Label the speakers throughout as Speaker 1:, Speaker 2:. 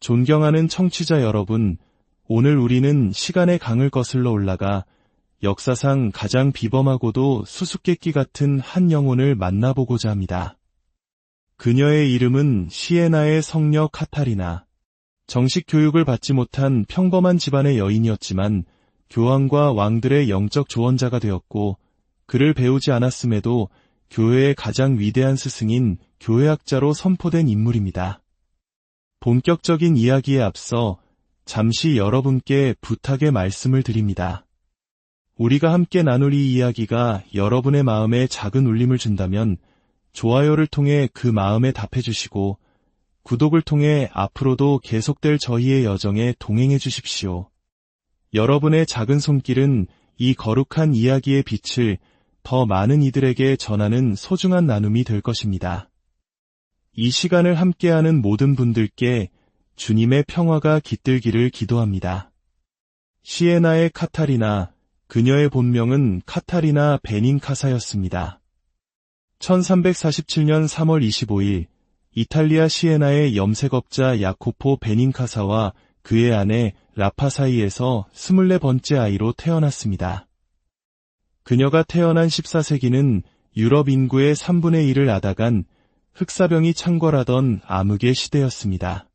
Speaker 1: 존경하는 청취자 여러분, 오늘 우리는 시간의 강을 거슬러 올라가 역사상 가장 비범하고도 수수께끼 같은 한 영혼을 만나보고자 합니다. 그녀의 이름은 시에나의 성녀 카타리나. 정식 교육을 받지 못한 평범한 집안의 여인이었지만 교황과 왕들의 영적 조언자가 되었고, 그를 배우지 않았음에도 교회의 가장 위대한 스승인 교회학자로 선포된 인물입니다. 본격적인 이야기에 앞서 잠시 여러분께 부탁의 말씀을 드립니다. 우리가 함께 나눌 이 이야기가 여러분의 마음에 작은 울림을 준다면 좋아요를 통해 그 마음에 답해주시고, 구독을 통해 앞으로도 계속될 저희의 여정에 동행해 주십시오. 여러분의 작은 손길은 이 거룩한 이야기의 빛을 더 많은 이들에게 전하는 소중한 나눔이 될 것입니다. 이 시간을 함께하는 모든 분들께 주님의 평화가 깃들기를 기도합니다. 시에나의 카타리나, 그녀의 본명은 카타리나 베닌카사였습니다. 1347년 3월 25일, 이탈리아 시에나의 염색업자 야코포 베닌카사와 그의 아내 라파 사이에서 24번째 아이로 태어났습니다. 그녀가 태어난 14세기는 유럽 인구의 3분의 1을 앗아간 흑사병이 창궐하던 암흑의 시대였습니다.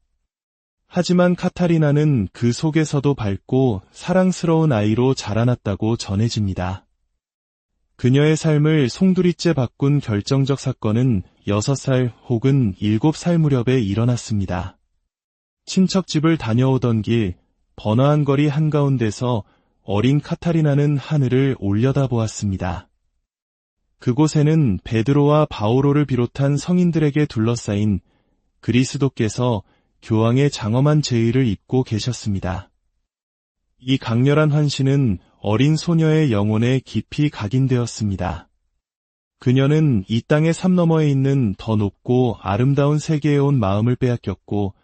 Speaker 1: 하지만 카타리나는 그 속에서도 밝고 사랑스러운 아이로 자라났다고 전해집니다. 그녀의 삶을 송두리째 바꾼 결정적 사건은 6살 혹은 7살 무렵에 일어났습니다. 친척집을 다녀오던 길, 번화한 거리 한가운데서 어린 카타리나는 하늘을 올려다보았습니다. 그곳에는 베드로와 바오로를 비롯한 성인들에게 둘러싸인 그리스도께서 교황의 장엄한 제의를 입고 계셨습니다. 이 강렬한 환신은 어린 소녀의 영혼에 깊이 각인되었습니다. 그녀는 이 땅의 삶 너머에 있는 더 높고 아름다운 세계에 온 마음을 빼앗겼고,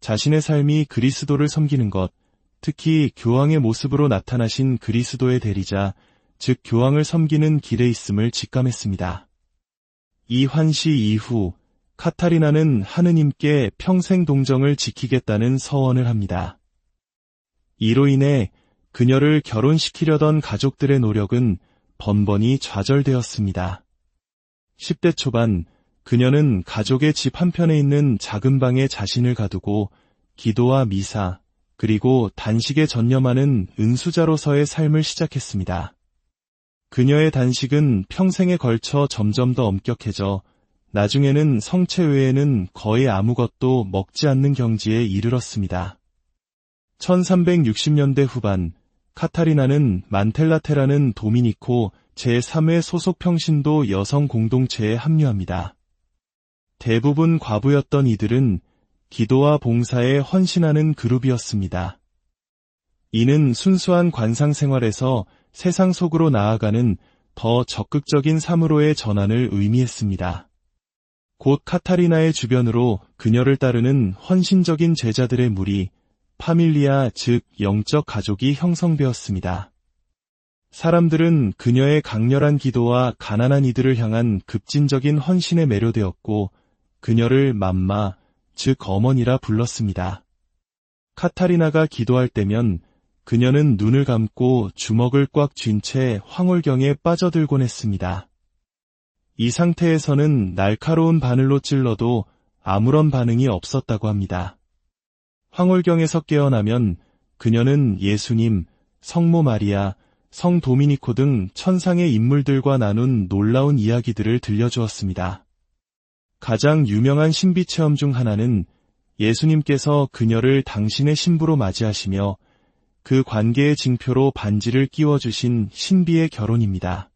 Speaker 1: 자신의 삶이 그리스도를 섬기는 것, 특히 교황의 모습으로 나타나신 그리스도의 대리자, 즉 교황을 섬기는 길에 있음을 직감했습니다. 이 환시 이후 카타리나는 하느님께 평생 동정을 지키겠다는 서원을 합니다. 이로 인해 그녀를 결혼시키려던 가족들의 노력은 번번이 좌절되었습니다. 10대 초반, 그녀는 가족의 집 한편에 있는 작은 방에 자신을 가두고 기도와 미사, 그리고 단식에 전념하는 은수자로서의 삶을 시작했습니다. 그녀의 단식은 평생에 걸쳐 점점 더 엄격해져 나중에는 성체 외에는 거의 아무것도 먹지 않는 경지에 이르렀습니다. 1360년대 후반, 카타리나는 만텔라테라는 도미니코 제3회 소속 평신도 여성 공동체에 합류합니다. 대부분 과부였던 이들은 기도와 봉사에 헌신하는 그룹이었습니다. 이는 순수한 관상 생활에서 세상 속으로 나아가는 더 적극적인 삶으로의 전환을 의미했습니다. 곧 카타리나의 주변으로 그녀를 따르는 헌신적인 제자들의 무리, 파밀리아 즉 영적 가족이 형성되었습니다. 사람들은 그녀의 강렬한 기도와 가난한 이들을 향한 급진적인 헌신에 매료되었고, 그녀를 맘마, 즉 어머니라 불렀습니다. 카타리나가 기도할 때면 그녀는 눈을 감고 주먹을 꽉 쥔 채 황홀경에 빠져들곤 했습니다. 이 상태에서는 날카로운 바늘로 찔러도 아무런 반응이 없었다고 합니다. 황홀경에서 깨어나면 그녀는 예수님, 성모 마리아, 성 도미니코 등 천상의 인물들과 나눈 놀라운 이야기들을 들려주었습니다. 가장 유명한 신비 체험 중 하나는 예수님께서 그녀를 당신의 신부로 맞이하시며 그 관계의 징표로 반지를 끼워주신 신비의 결혼입니다.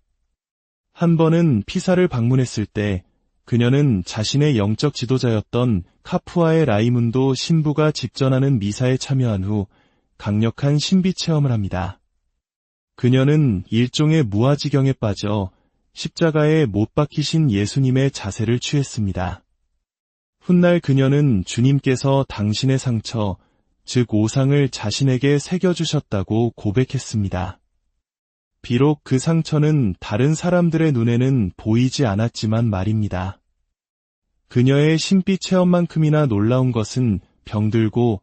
Speaker 1: 한 번은 피사를 방문했을 때 그녀는 자신의 영적 지도자였던 카푸아의 라이문도 신부가 집전하는 미사에 참여한 후 강력한 신비 체험을 합니다. 그녀는 일종의 무아지경에 빠져 십자가에 못 박히신 예수님의 자세를 취했습니다. 훗날 그녀는 주님께서 당신의 상처, 즉 오상을 자신에게 새겨주셨다고 고백했습니다. 비록 그 상처는 다른 사람들의 눈에는 보이지 않았지만 말입니다. 그녀의 신비 체험만큼이나 놀라운 것은 병들고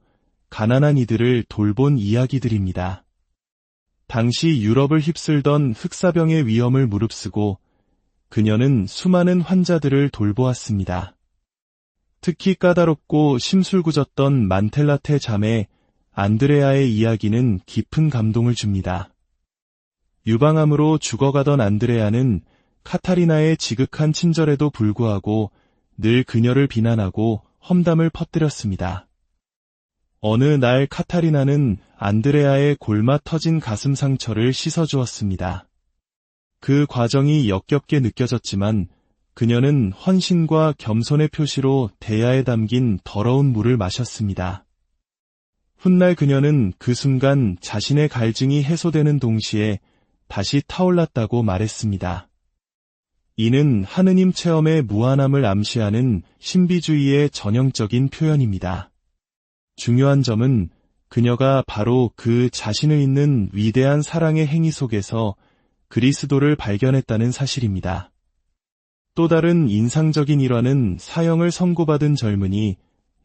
Speaker 1: 가난한 이들을 돌본 이야기들입니다. 당시 유럽을 휩쓸던 흑사병의 위험을 무릅쓰고 그녀는 수많은 환자들을 돌보았습니다. 특히 까다롭고 심술궂었던 만텔라테 자매 안드레아의 이야기는 깊은 감동을 줍니다. 유방암으로 죽어가던 안드레아는 카타리나의 지극한 친절에도 불구하고 늘 그녀를 비난하고 험담을 퍼뜨렸습니다. 어느 날 카타리나는 안드레아의 골마 터진 가슴 상처를 씻어주었습니다. 그 과정이 역겹게 느껴졌지만 그녀는 헌신과 겸손의 표시로 대야에 담긴 더러운 물을 마셨습니다. 훗날 그녀는 그 순간 자신의 갈증이 해소되는 동시에 다시 타올랐다고 말했습니다. 이는 하느님 체험의 무한함을 암시하는 신비주의의 전형적인 표현입니다. 중요한 점은 그녀가 바로 그 자신을 잇는 위대한 사랑의 행위 속에서 그리스도를 발견했다는 사실입니다. 또 다른 인상적인 일화는 사형을 선고받은 젊은이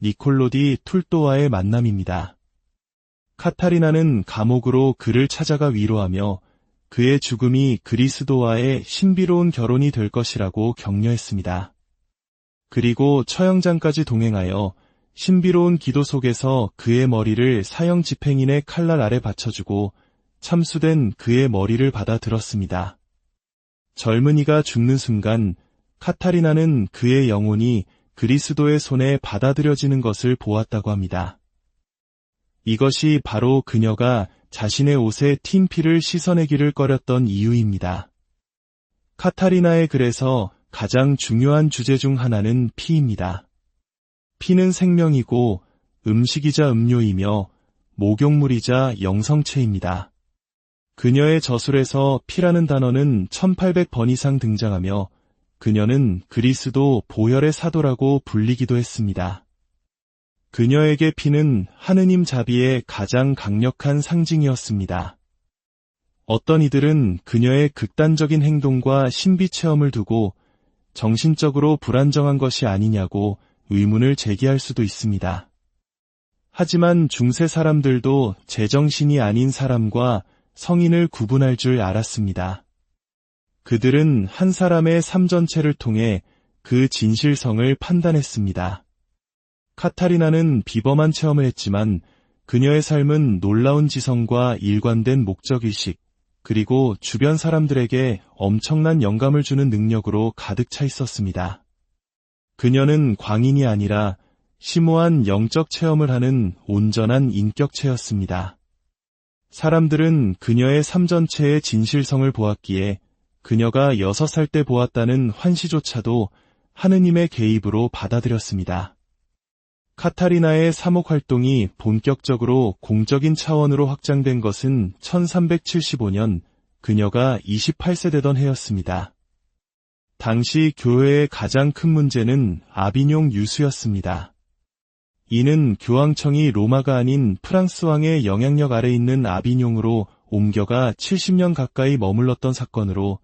Speaker 1: 니콜로 디 툴또와의 만남입니다. 카타리나는 감옥으로 그를 찾아가 위로하며 그의 죽음이 그리스도와의 신비로운 결혼이 될 것이라고 격려했습니다. 그리고 처형장까지 동행하여 신비로운 기도 속에서 그의 머리를 사형 집행인의 칼날 아래 받쳐주고 참수된 그의 머리를 받아 들었습니다. 젊은이가 죽는 순간 카타리나는 그의 영혼이 그리스도의 손에 받아들여지는 것을 보았다고 합니다. 이것이 바로 그녀가 자신의 옷에 튄 피를 씻어내기를 꺼렸던 이유입니다. 카타리나의 글에서 가장 중요한 주제 중 하나는 피입니다. 피는 생명이고 음식이자 음료이며 목욕물이자 영성체입니다. 그녀의 저술에서 피라는 단어는 1800번 이상 등장하며 그녀는 그리스도 보혈의 사도라고 불리기도 했습니다. 그녀에게 피는 하느님 자비의 가장 강력한 상징이었습니다. 어떤 이들은 그녀의 극단적인 행동과 신비 체험을 두고 정신적으로 불안정한 것이 아니냐고 의문을 제기할 수도 있습니다. 하지만 중세 사람들도 제정신이 아닌 사람과 성인을 구분할 줄 알았습니다. 그들은 한 사람의 삶 전체를 통해 그 진실성을 판단했습니다. 카타리나는 비범한 체험을 했지만 그녀의 삶은 놀라운 지성과 일관된 목적의식, 그리고 주변 사람들에게 엄청난 영감을 주는 능력으로 가득 차 있었습니다. 그녀는 광인이 아니라 심오한 영적 체험을 하는 온전한 인격체였습니다. 사람들은 그녀의 삶 전체의 진실성을 보았기에 그녀가 6살 때 보았다는 환시조차도 하느님의 개입으로 받아들였습니다. 카타리나의 사목 활동이 본격적으로 공적인 차원으로 확장된 것은 1375년 그녀가 28세 되던 해였습니다. 당시 교회의 가장 큰 문제는 아비뇽 유수였습니다. 이는 교황청이 로마가 아닌 프랑스 왕의 영향력 아래 있는 아비뇽으로 옮겨가 70년 가까이 머물렀던 사건으로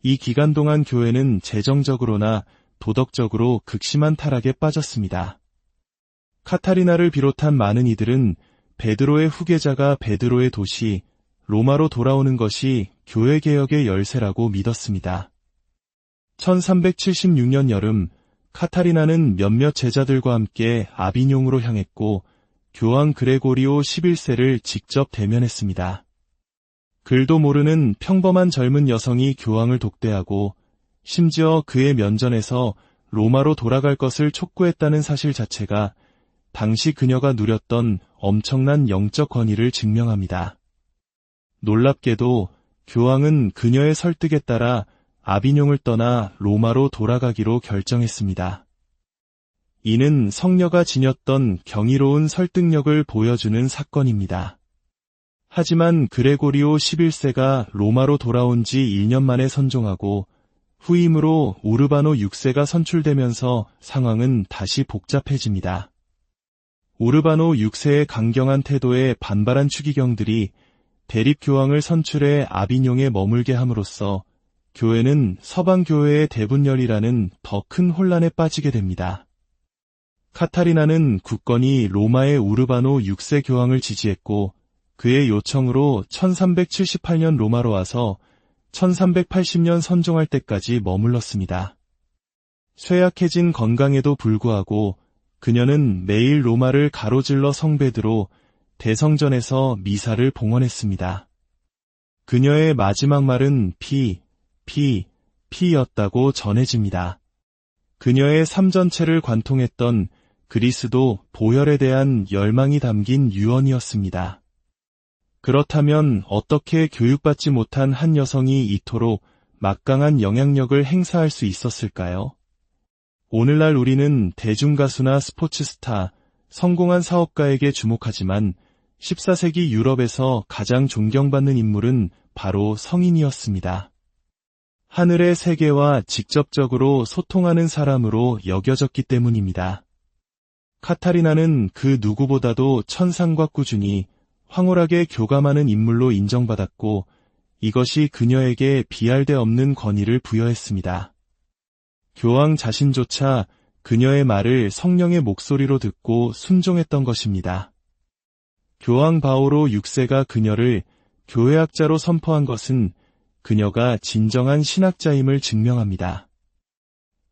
Speaker 1: 이 기간 동안 교회는 재정적으로나 도덕적으로 극심한 타락에 빠졌습니다. 카타리나를 비롯한 많은 이들은 베드로의 후계자가 베드로의 도시 로마로 돌아오는 것이 교회 개혁의 열쇠라고 믿었습니다. 1376년 여름 카타리나는 몇몇 제자들과 함께 아비뇽으로 향했고 교황 그레고리오 11세를 직접 대면했습니다. 글도 모르는 평범한 젊은 여성이 교황을 독대하고 심지어 그의 면전에서 로마로 돌아갈 것을 촉구했다는 사실 자체가 당시 그녀가 누렸던 엄청난 영적 권위를 증명합니다. 놀랍게도 교황은 그녀의 설득에 따라 아비뇽을 떠나 로마로 돌아가기로 결정했습니다. 이는 성녀가 지녔던 경이로운 설득력을 보여주는 사건입니다. 하지만 그레고리오 11세가 로마로 돌아온 지 1년 만에 선종하고 후임으로 우르바노 6세가 선출되면서 상황은 다시 복잡해집니다. 우르바노 6세의 강경한 태도에 반발한 추기경들이 대립교황을 선출해 아비뇽에 머물게 함으로써 교회는 서방교회의 대분열이라는 더 큰 혼란에 빠지게 됩니다. 카타리나는 굳건히 로마의 우르바노 6세 교황을 지지했고 그의 요청으로 1378년 로마로 와서 1380년 선종할 때까지 머물렀습니다. 쇠약해진 건강에도 불구하고 그녀는 매일 로마를 가로질러 성베드로 대성전에서 미사를 봉헌했습니다. 그녀의 마지막 말은 피였다고 전해집니다. 그녀의 삶 전체를 관통했던 그리스도 보혈에 대한 열망이 담긴 유언이었습니다. 그렇다면 어떻게 교육받지 못한 한 여성이 이토록 막강한 영향력을 행사할 수 있었을까요? 오늘날 우리는 대중가수나 스포츠스타, 성공한 사업가에게 주목하지만 14세기 유럽에서 가장 존경받는 인물은 바로 성인이었습니다. 하늘의 세계와 직접적으로 소통하는 사람으로 여겨졌기 때문입니다. 카타리나는 그 누구보다도 천상과 꾸준히 황홀하게 교감하는 인물로 인정받았고 이것이 그녀에게 비할 데 없는 권위를 부여했습니다. 교황 자신조차 그녀의 말을 성령의 목소리로 듣고 순종했던 것입니다. 교황 바오로 6세가 그녀를 교회학자로 선포한 것은 그녀가 진정한 신학자임을 증명합니다.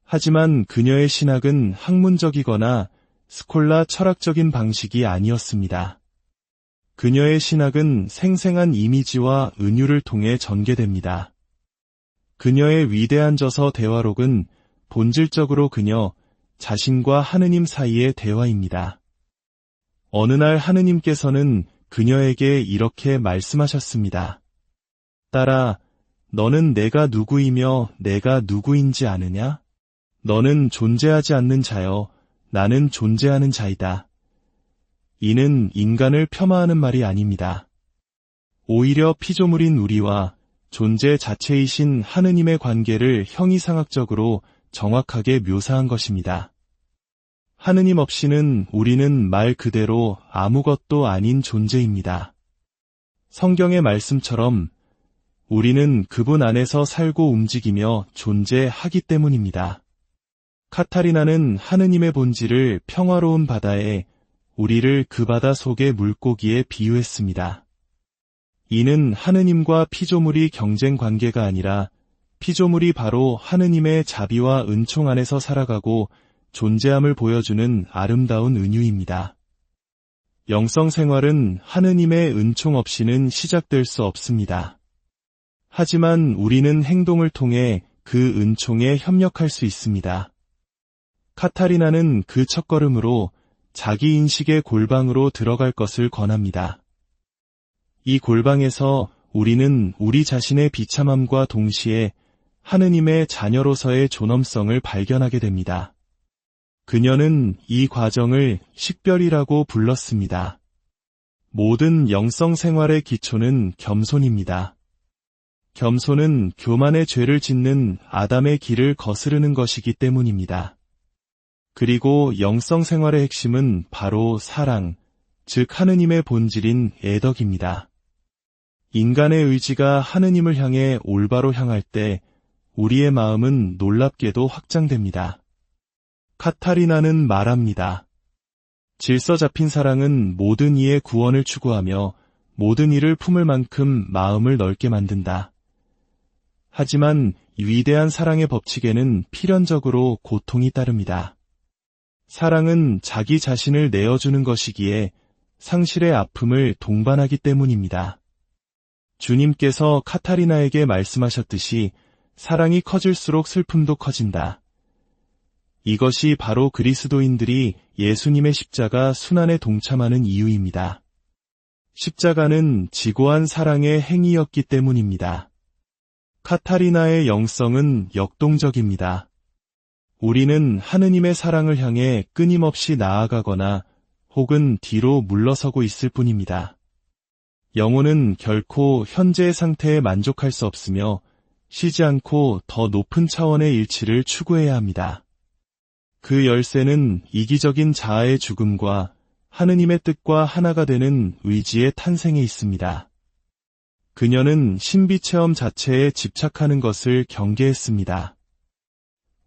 Speaker 1: 하지만 그녀의 신학은 학문적이거나 스콜라 철학적인 방식이 아니었습니다. 그녀의 신학은 생생한 이미지와 은유를 통해 전개됩니다. 그녀의 위대한 저서 대화록은 본질적으로 그녀 자신과 하느님 사이의 대화입니다. 어느 날 하느님께서는 그녀에게 이렇게 말씀하셨습니다. 딸아, 너는 내가 누구이며 내가 누구인지 아느냐? 너는 존재하지 않는 자여, 나는 존재하는 자이다. 이는 인간을 폄하하는 말이 아닙니다. 오히려 피조물인 우리와 존재 자체이신 하느님의 관계를 형이상학적으로 정확하게 묘사한 것입니다. 하느님 없이는 우리는 말 그대로 아무것도 아닌 존재입니다. 성경의 말씀처럼 우리는 그분 안에서 살고 움직이며 존재하기 때문입니다. 카타리나는 하느님의 본질을 평화로운 바다에 우리를 그 바다 속의 물고기에 비유했습니다. 이는 하느님과 피조물이 경쟁 관계가 아니라 피조물이 바로 하느님의 자비와 은총 안에서 살아가고 존재함을 보여주는 아름다운 은유입니다. 영성 생활은 하느님의 은총 없이는 시작될 수 없습니다. 하지만 우리는 행동을 통해 그 은총에 협력할 수 있습니다. 카타리나는 그 첫걸음으로 자기 인식의 골방으로 들어갈 것을 권합니다. 이 골방에서 우리는 우리 자신의 비참함과 동시에 하느님의 자녀로서의 존엄성을 발견하게 됩니다. 그녀는 이 과정을 식별이라고 불렀습니다. 모든 영성 생활의 기초는 겸손입니다. 겸손은 교만의 죄를 짓는 아담의 길을 거스르는 것이기 때문입니다. 그리고 영성 생활의 핵심은 바로 사랑, 즉 하느님의 본질인 애덕입니다. 인간의 의지가 하느님을 향해 올바로 향할 때 우리의 마음은 놀랍게도 확장됩니다. 카타리나는 말합니다. 질서 잡힌 사랑은 모든 이의 구원을 추구하며 모든 이를 품을 만큼 마음을 넓게 만든다. 하지만 위대한 사랑의 법칙에는 필연적으로 고통이 따릅니다. 사랑은 자기 자신을 내어주는 것이기에 상실의 아픔을 동반하기 때문입니다. 주님께서 카타리나에게 말씀하셨듯이 사랑이 커질수록 슬픔도 커진다. 이것이 바로 그리스도인들이 예수님의 십자가 순환에 동참하는 이유입니다. 십자가는 지고한 사랑의 행위였기 때문입니다. 카타리나의 영성은 역동적입니다. 우리는 하느님의 사랑을 향해 끊임없이 나아가거나 혹은 뒤로 물러서고 있을 뿐입니다. 영혼은 결코 현재의 상태에 만족할 수 없으며 쉬지 않고 더 높은 차원의 일치를 추구해야 합니다. 그 열쇠는 이기적인 자아의 죽음과 하느님의 뜻과 하나가 되는 의지의 탄생에 있습니다. 그녀는 신비 체험 자체에 집착하는 것을 경계했습니다.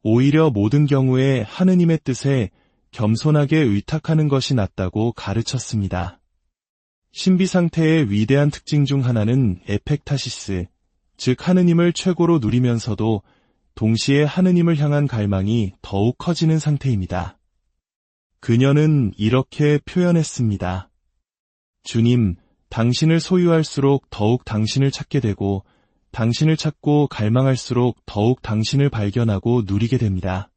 Speaker 1: 오히려 모든 경우에 하느님의 뜻에 겸손하게 의탁하는 것이 낫다고 가르쳤습니다. 신비 상태의 위대한 특징 중 하나는 에펙타시스, 즉 하느님을 최고로 누리면서도 동시에 하느님을 향한 갈망이 더욱 커지는 상태입니다. 그녀는 이렇게 표현했습니다. 주님, 당신을 소유할수록 더욱 당신을 찾게 되고 당신을 찾고 갈망할수록 더욱 당신을 발견하고 누리게 됩니다.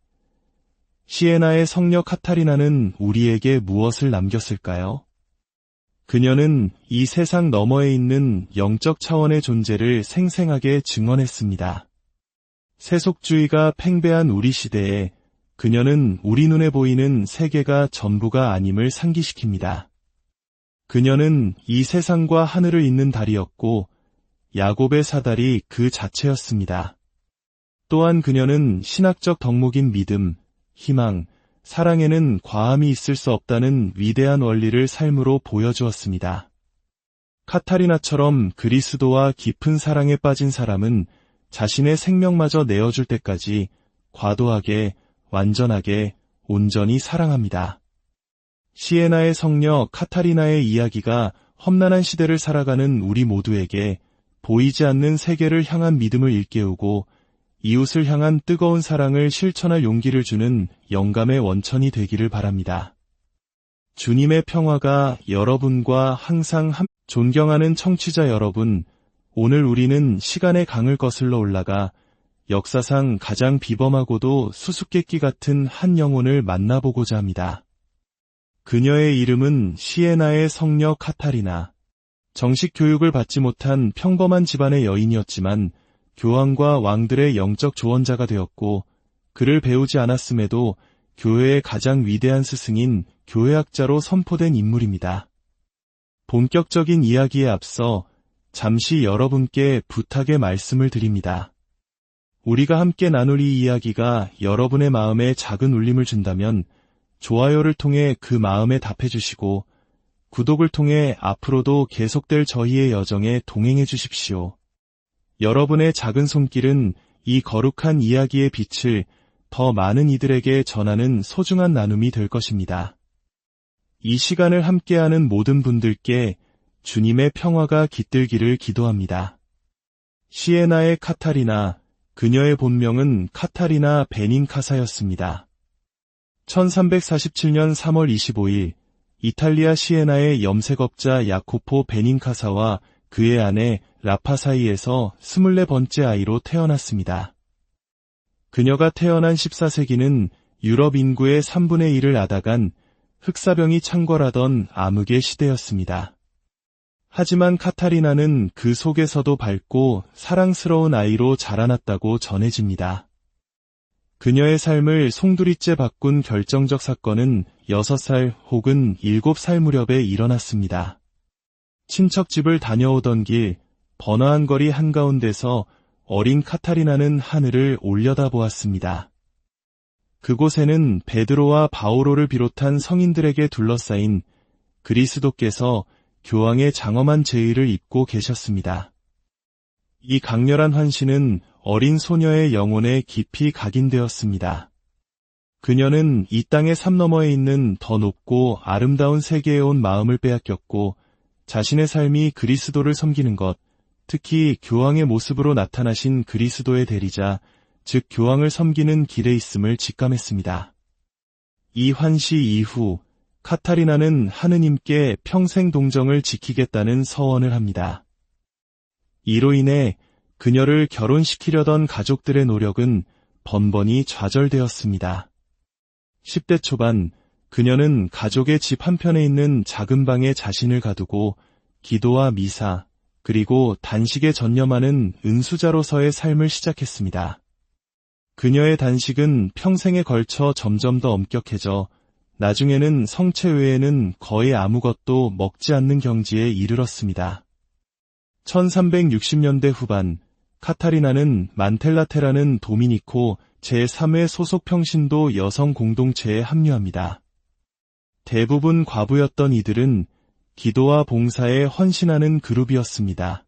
Speaker 1: 시에나의 성녀 카타리나는 우리에게 무엇을 남겼을까요? 그녀는 이 세상 너머에 있는 영적 차원의 존재를 생생하게 증언했습니다. 세속주의가 팽배한 우리 시대에 그녀는 우리 눈에 보이는 세계가 전부가 아님을 상기시킵니다. 그녀는 이 세상과 하늘을 잇는 달이었고 야곱의 사달이 그 자체였습니다. 또한 그녀는 신학적 덕목인 믿음, 희망, 사랑에는 과함이 있을 수 없다는 위대한 원리를 삶으로 보여주었습니다. 카타리나처럼 그리스도와 깊은 사랑에 빠진 사람은 자신의 생명마저 내어줄 때까지 과도하게, 완전하게, 온전히 사랑합니다. 시에나의 성녀 카타리나의 이야기가 험난한 시대를 살아가는 우리 모두에게 보이지 않는 세계를 향한 믿음을 일깨우고 이웃을 향한 뜨거운 사랑을 실천할 용기를 주는 영감의 원천이 되기를 바랍니다. 주님의 평화가 여러분과 항상 존경하는 청취자 여러분, 오늘 우리는 시간의 강을 거슬러 올라가 역사상 가장 비범하고도 수수께끼 같은 한 영혼을 만나보고자 합니다. 그녀의 이름은 시에나의 성녀 카타리나. 정식 교육을 받지 못한 평범한 집안의 여인이었지만 교황과 왕들의 영적 조언자가 되었고 그를 배우지 않았음에도 교회의 가장 위대한 스승인 교회학자로 선포된 인물입니다. 본격적인 이야기에 앞서 잠시 여러분께 부탁의 말씀을 드립니다. 우리가 함께 나눌 이 이야기가 여러분의 마음에 작은 울림을 준다면 좋아요를 통해 그 마음에 답해주시고 구독을 통해 앞으로도 계속될 저희의 여정에 동행해 주십시오. 여러분의 작은 손길은 이 거룩한 이야기의 빛을 더 많은 이들에게 전하는 소중한 나눔이 될 것입니다. 이 시간을 함께하는 모든 분들께 주님의 평화가 깃들기를 기도합니다. 시에나의 카타리나, 그녀의 본명은 카타리나 베닌카사였습니다. 1347년 3월 25일, 이탈리아 시에나의 염색업자 야코포 베닌카사와 그의 아내 라파 사이에서 24번째 아이로 태어났습니다. 그녀가 태어난 14세기는 유럽 인구의 3분의 1을 앗아간 흑사병이 창궐하던 암흑의 시대였습니다. 하지만 카타리나는 그 속에서도 밝고 사랑스러운 아이로 자라났다고 전해집니다. 그녀의 삶을 송두리째 바꾼 결정적 사건은 6살 혹은 7살 무렵에 일어났습니다. 친척집을 다녀오던 길, 번화한 거리 한가운데서 어린 카타리나는 하늘을 올려다보았습니다. 그곳에는 베드로와 바오로를 비롯한 성인들에게 둘러싸인 그리스도께서 교황의 장엄한 제의를 입고 계셨습니다. 이 강렬한 환신은 어린 소녀의 영혼에 깊이 각인되었습니다. 그녀는 이 땅의 삶 너머에 있는 더 높고 아름다운 세계에 온 마음을 빼앗겼고 자신의 삶이 그리스도를 섬기는 것, 특히 교황의 모습으로 나타나신 그리스도의 대리자, 즉 교황을 섬기는 길에 있음을 직감했습니다. 이 환시 이후 카타리나는 하느님께 평생 동정을 지키겠다는 서원을 합니다. 이로 인해 그녀를 결혼시키려던 가족들의 노력은 번번이 좌절되었습니다. 10대 초반, 그녀는 가족의 집 한편에 있는 작은 방에 자신을 가두고 기도와 미사, 그리고 단식에 전념하는 은수자로서의 삶을 시작했습니다. 그녀의 단식은 평생에 걸쳐 점점 더 엄격해져 나중에는 성체 외에는 거의 아무것도 먹지 않는 경지에 이르렀습니다. 1360년대 후반, 카타리나는 만텔라테라는 도미니코 제3회 소속 평신도 여성 공동체에 합류합니다. 대부분 과부였던 이들은 기도와 봉사에 헌신하는 그룹이었습니다.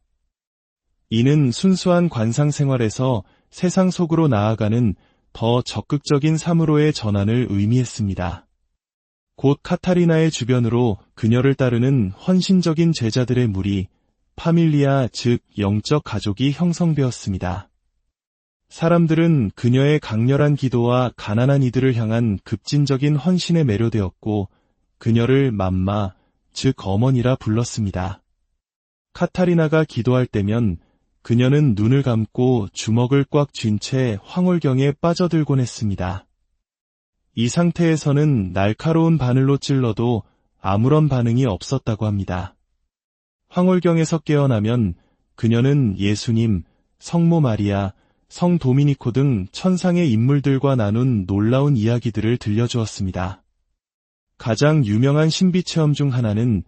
Speaker 1: 이는 순수한 관상 생활에서 세상 속으로 나아가는 더 적극적인 삶으로의 전환을 의미했습니다. 곧 카타리나의 주변으로 그녀를 따르는 헌신적인 제자들의 무리, 파밀리아 즉 영적 가족이 형성되었습니다. 사람들은 그녀의 강렬한 기도와 가난한 이들을 향한 급진적인 헌신에 매료되었고 그녀를 맘마, 즉 어머니라 불렀습니다. 카타리나가 기도할 때면 그녀는 눈을 감고 주먹을 꽉 쥔 채 황홀경에 빠져들곤 했습니다. 이 상태에서는 날카로운 바늘로 찔러도 아무런 반응이 없었다고 합니다. 황홀경에서 깨어나면 그녀는 예수님, 성모 마리아, 성 도미니코 등 천상의 인물들과 나눈 놀라운 이야기들을 들려주었습니다. 가장 유명한 신비 체험 중 하나는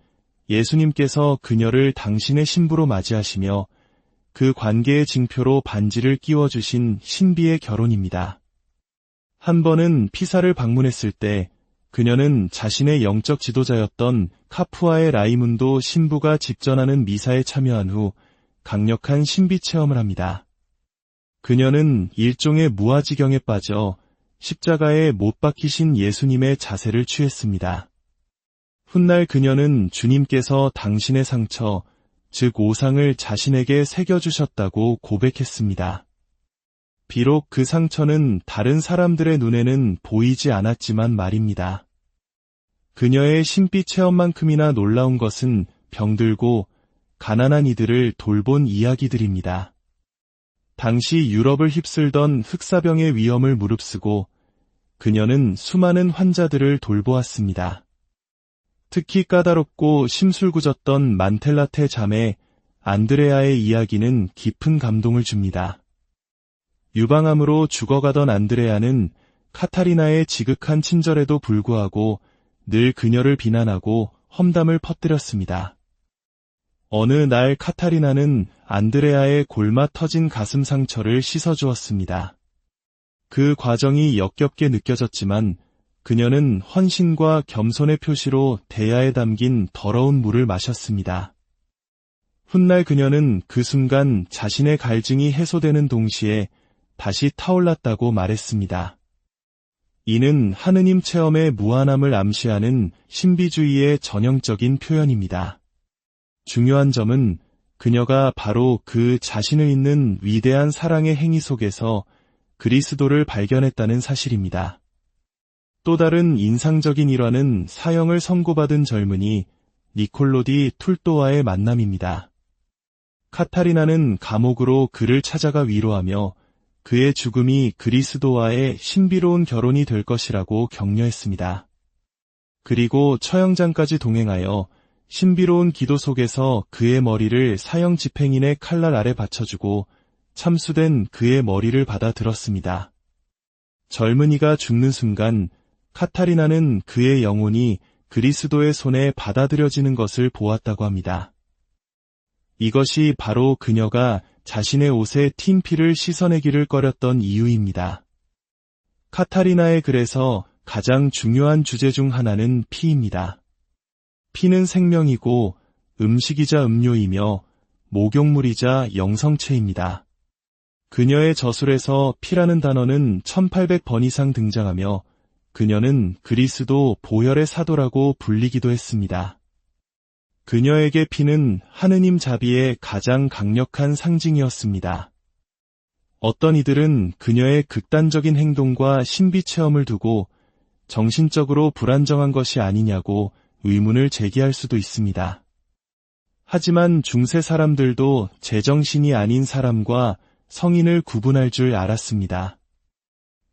Speaker 1: 예수님께서 그녀를 당신의 신부로 맞이하시며 그 관계의 징표로 반지를 끼워주신 신비의 결혼입니다. 한 번은 피사를 방문했을 때 그녀는 자신의 영적 지도자였던 카푸아의 라이문도 신부가 집전하는 미사에 참여한 후 강력한 신비 체험을 합니다. 그녀는 일종의 무아지경에 빠져 십자가에 못 박히신 예수님의 자세를 취했습니다. 훗날 그녀는 주님께서 당신의 상처, 즉 오상을 자신에게 새겨주셨다고 고백했습니다. 비록 그 상처는 다른 사람들의 눈에는 보이지 않았지만 말입니다. 그녀의 신비 체험만큼이나 놀라운 것은 병들고 가난한 이들을 돌본 이야기들입니다. 당시 유럽을 휩쓸던 흑사병의 위험을 무릅쓰고 그녀는 수많은 환자들을 돌보았습니다. 특히 까다롭고 심술궂었던 만텔라테 자매 안드레아의 이야기는 깊은 감동을 줍니다. 유방암으로 죽어가던 안드레아는 카타리나의 지극한 친절에도 불구하고 늘 그녀를 비난하고 험담을 퍼뜨렸습니다. 어느 날 카타리나는 안드레아의 골마 터진 가슴 상처를 씻어주었습니다. 그 과정이 역겹게 느껴졌지만 그녀는 헌신과 겸손의 표시로 대야에 담긴 더러운 물을 마셨습니다. 훗날 그녀는 그 순간 자신의 갈증이 해소되는 동시에 다시 타올랐다고 말했습니다. 이는 하느님 체험의 무한함을 암시하는 신비주의의 전형적인 표현입니다. 중요한 점은 그녀가 바로 그 자신을 잇는 위대한 사랑의 행위 속에서 그리스도를 발견했다는 사실입니다. 또 다른 인상적인 일화는 사형을 선고받은 젊은이 니콜로 디 툴또와의 만남입니다. 카타리나는 감옥으로 그를 찾아가 위로하며 그의 죽음이 그리스도와의 신비로운 결혼이 될 것이라고 격려했습니다. 그리고 처형장까지 동행하여 신비로운 기도 속에서 그의 머리를 사형 집행인의 칼날 아래 받쳐주고 참수된 그의 머리를 받아 들었습니다. 젊은이가 죽는 순간 카타리나는 그의 영혼이 그리스도의 손에 받아들여지는 것을 보았다고 합니다. 이것이 바로 그녀가 자신의 옷에 튄 피를 씻어내기를 꺼렸던 이유입니다. 카타리나의 글에서 가장 중요한 주제 중 하나는 피입니다. 피는 생명이고 음식이자 음료이며 목욕물이자 영성체입니다. 그녀의 저술에서 피라는 단어는 1800번 이상 등장하며 그녀는 그리스도 보혈의 사도라고 불리기도 했습니다. 그녀에게 피는 하느님 자비의 가장 강력한 상징이었습니다. 어떤 이들은 그녀의 극단적인 행동과 신비 체험을 두고 정신적으로 불안정한 것이 아니냐고 의문을 제기할 수도 있습니다. 하지만 중세 사람들도 제정신이 아닌 사람과 성인을 구분할 줄 알았습니다.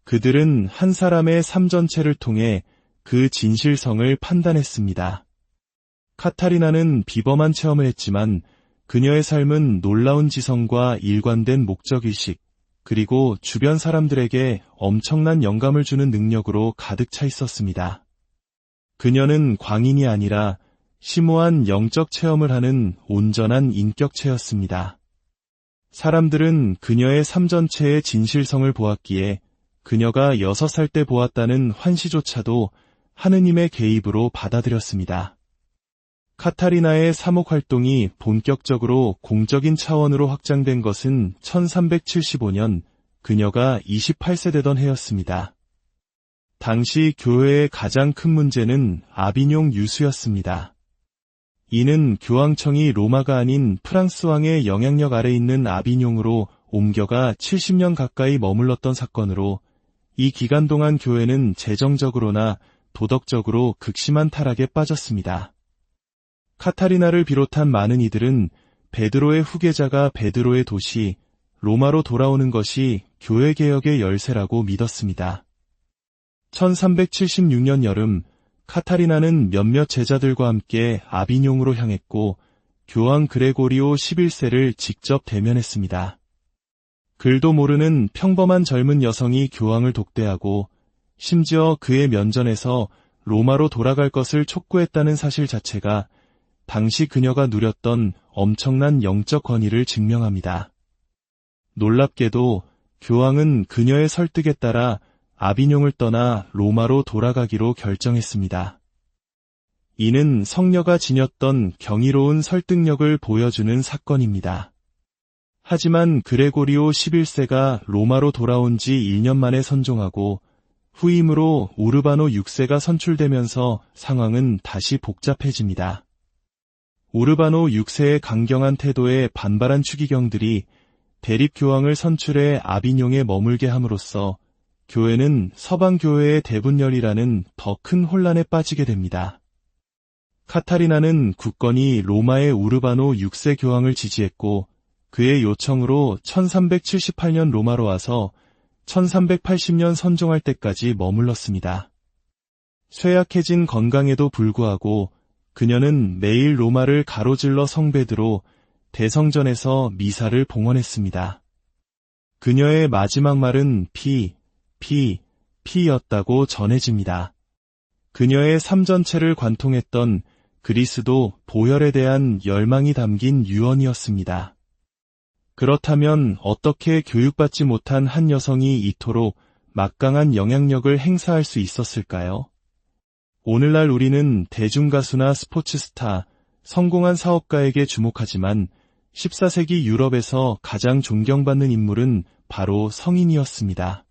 Speaker 1: 그들은 한 사람의 삶 전체를 통해 그 진실성을 판단했습니다. 카타리나는 비범한 체험을 했지만 그녀의 삶은 놀라운 지성과 일관된 목적의식, 그리고 주변 사람들에게 엄청난 영감을 주는 능력으로 가득 차 있었습니다. 그녀는 광인이 아니라 심오한 영적 체험을 하는 온전한 인격체였습니다. 사람들은 그녀의 삶 전체의 진실성을 보았기에 그녀가 6살 때 보았다는 환시조차도 하느님의 개입으로 받아들였습니다. 카타리나의 사목 활동이 본격적으로 공적인 차원으로 확장된 것은 1375년 그녀가 28세 되던 해였습니다. 당시 교회의 가장 큰 문제는 아비뇽 유수였습니다. 이는 교황청이 로마가 아닌 프랑스 왕의 영향력 아래 있는 아비뇽으로 옮겨가 70년 가까이 머물렀던 사건으로 이 기간 동안 교회는 재정적으로나 도덕적으로 극심한 타락에 빠졌습니다. 카타리나를 비롯한 많은 이들은 베드로의 후계자가 베드로의 도시 로마로 돌아오는 것이 교회개혁의 열쇠라고 믿었습니다. 1376년 여름 카타리나는 몇몇 제자들과 함께 아비뇽으로 향했고 교황 그레고리오 11세를 직접 대면했습니다. 글도 모르는 평범한 젊은 여성이 교황을 독대하고 심지어 그의 면전에서 로마로 돌아갈 것을 촉구했다는 사실 자체가 당시 그녀가 누렸던 엄청난 영적 권위를 증명합니다. 놀랍게도 교황은 그녀의 설득에 따라 아비뇽을 떠나 로마로 돌아가기로 결정했습니다. 이는 성녀가 지녔던 경이로운 설득력을 보여주는 사건입니다. 하지만 그레고리오 11세가 로마로 돌아온 지 1년 만에 선종하고 후임으로 우르바노 6세가 선출되면서 상황은 다시 복잡해집니다. 우르바노 6세의 강경한 태도에 반발한 추기경들이 대립교황을 선출해 아비뇽에 머물게 함으로써 교회는 서방교회의 대분열이라는 더 큰 혼란에 빠지게 됩니다. 카타리나는 굳건히 로마의 우르바노 6세 교황을 지지했고 그의 요청으로 1378년 로마로 와서 1380년 선종할 때까지 머물렀습니다. 쇠약해진 건강에도 불구하고 그녀는 매일 로마를 가로질러 성베드로 대성전에서 미사를 봉헌했습니다. 그녀의 마지막 말은 피였다고 전해집니다. 그녀의 삶 전체를 관통했던 그리스도 보혈에 대한 열망이 담긴 유언이었습니다. 그렇다면 어떻게 교육받지 못한 한 여성이 이토록 막강한 영향력을 행사할 수 있었을까요? 오늘날 우리는 대중가수나 스포츠스타, 성공한 사업가에게 주목하지만 14세기 유럽에서 가장 존경받는 인물은 바로 성인이었습니다.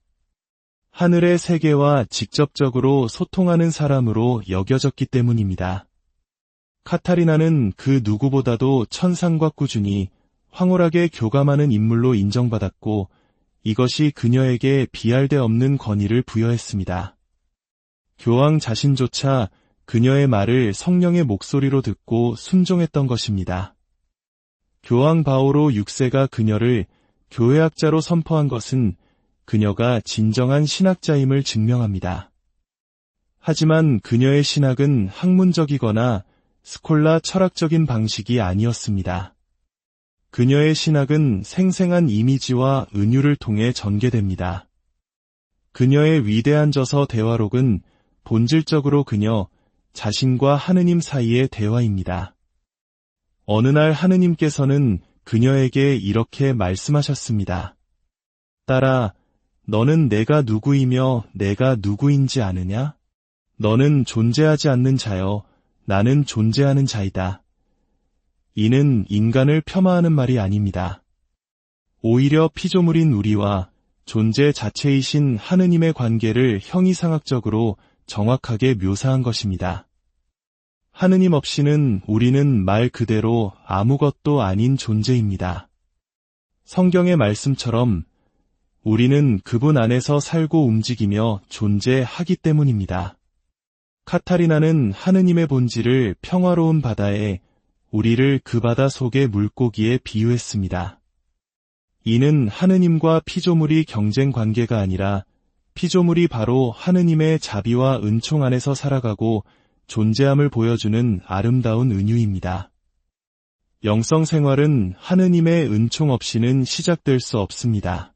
Speaker 1: 하늘의 세계와 직접적으로 소통하는 사람으로 여겨졌기 때문입니다. 카타리나는 그 누구보다도 천상과 꾸준히 황홀하게 교감하는 인물로 인정받았고 이것이 그녀에게 비할 데 없는 권위를 부여했습니다. 교황 자신조차 그녀의 말을 성령의 목소리로 듣고 순종했던 것입니다. 교황 바오로 6세가 그녀를 교회학자로 선포한 것은 그녀가 진정한 신학자임을 증명합니다. 하지만 그녀의 신학은 학문적이거나 스콜라 철학적인 방식이 아니었습니다. 그녀의 신학은 생생한 이미지와 은유를 통해 전개됩니다. 그녀의 위대한 저서 대화록은 본질적으로 그녀 자신과 하느님 사이의 대화입니다. 어느 날 하느님께서는 그녀에게 이렇게 말씀하셨습니다. 딸아, 너는 내가 누구이며 내가 누구인지 아느냐? 너는 존재하지 않는 자여, 나는 존재하는 자이다. 이는 인간을 폄하하는 말이 아닙니다. 오히려 피조물인 우리와 존재 자체이신 하느님의 관계를 형이상학적으로 정확하게 묘사한 것입니다. 하느님 없이는 우리는 말 그대로 아무것도 아닌 존재입니다. 성경의 말씀처럼 우리는 그분 안에서 살고 움직이며 존재하기 때문입니다. 카타리나는 하느님의 본질을 평화로운 바다에 우리를 그 바다 속의 물고기에 비유했습니다. 이는 하느님과 피조물이 경쟁 관계가 아니라 피조물이 바로 하느님의 자비와 은총 안에서 살아가고 존재함을 보여주는 아름다운 은유입니다. 영성 생활은 하느님의 은총 없이는 시작될 수 없습니다.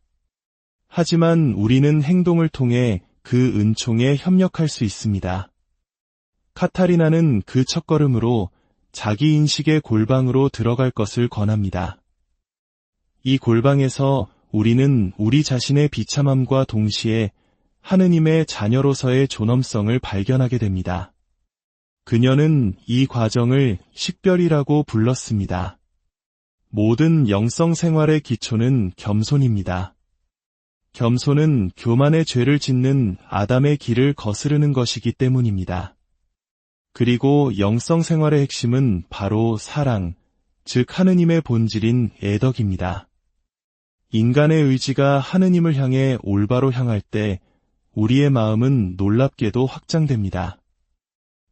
Speaker 1: 하지만 우리는 행동을 통해 그 은총에 협력할 수 있습니다. 카타리나는 그 첫걸음으로 자기 인식의 골방으로 들어갈 것을 권합니다. 이 골방에서 우리는 우리 자신의 비참함과 동시에 하느님의 자녀로서의 존엄성을 발견하게 됩니다. 그녀는 이 과정을 식별이라고 불렀습니다. 모든 영성 생활의 기초는 겸손입니다. 겸손은 교만의 죄를 짓는 아담의 길을 거스르는 것이기 때문입니다. 그리고 영성 생활의 핵심은 바로 사랑, 즉 하느님의 본질인 애덕입니다. 인간의 의지가 하느님을 향해 올바로 향할 때 우리의 마음은 놀랍게도 확장됩니다.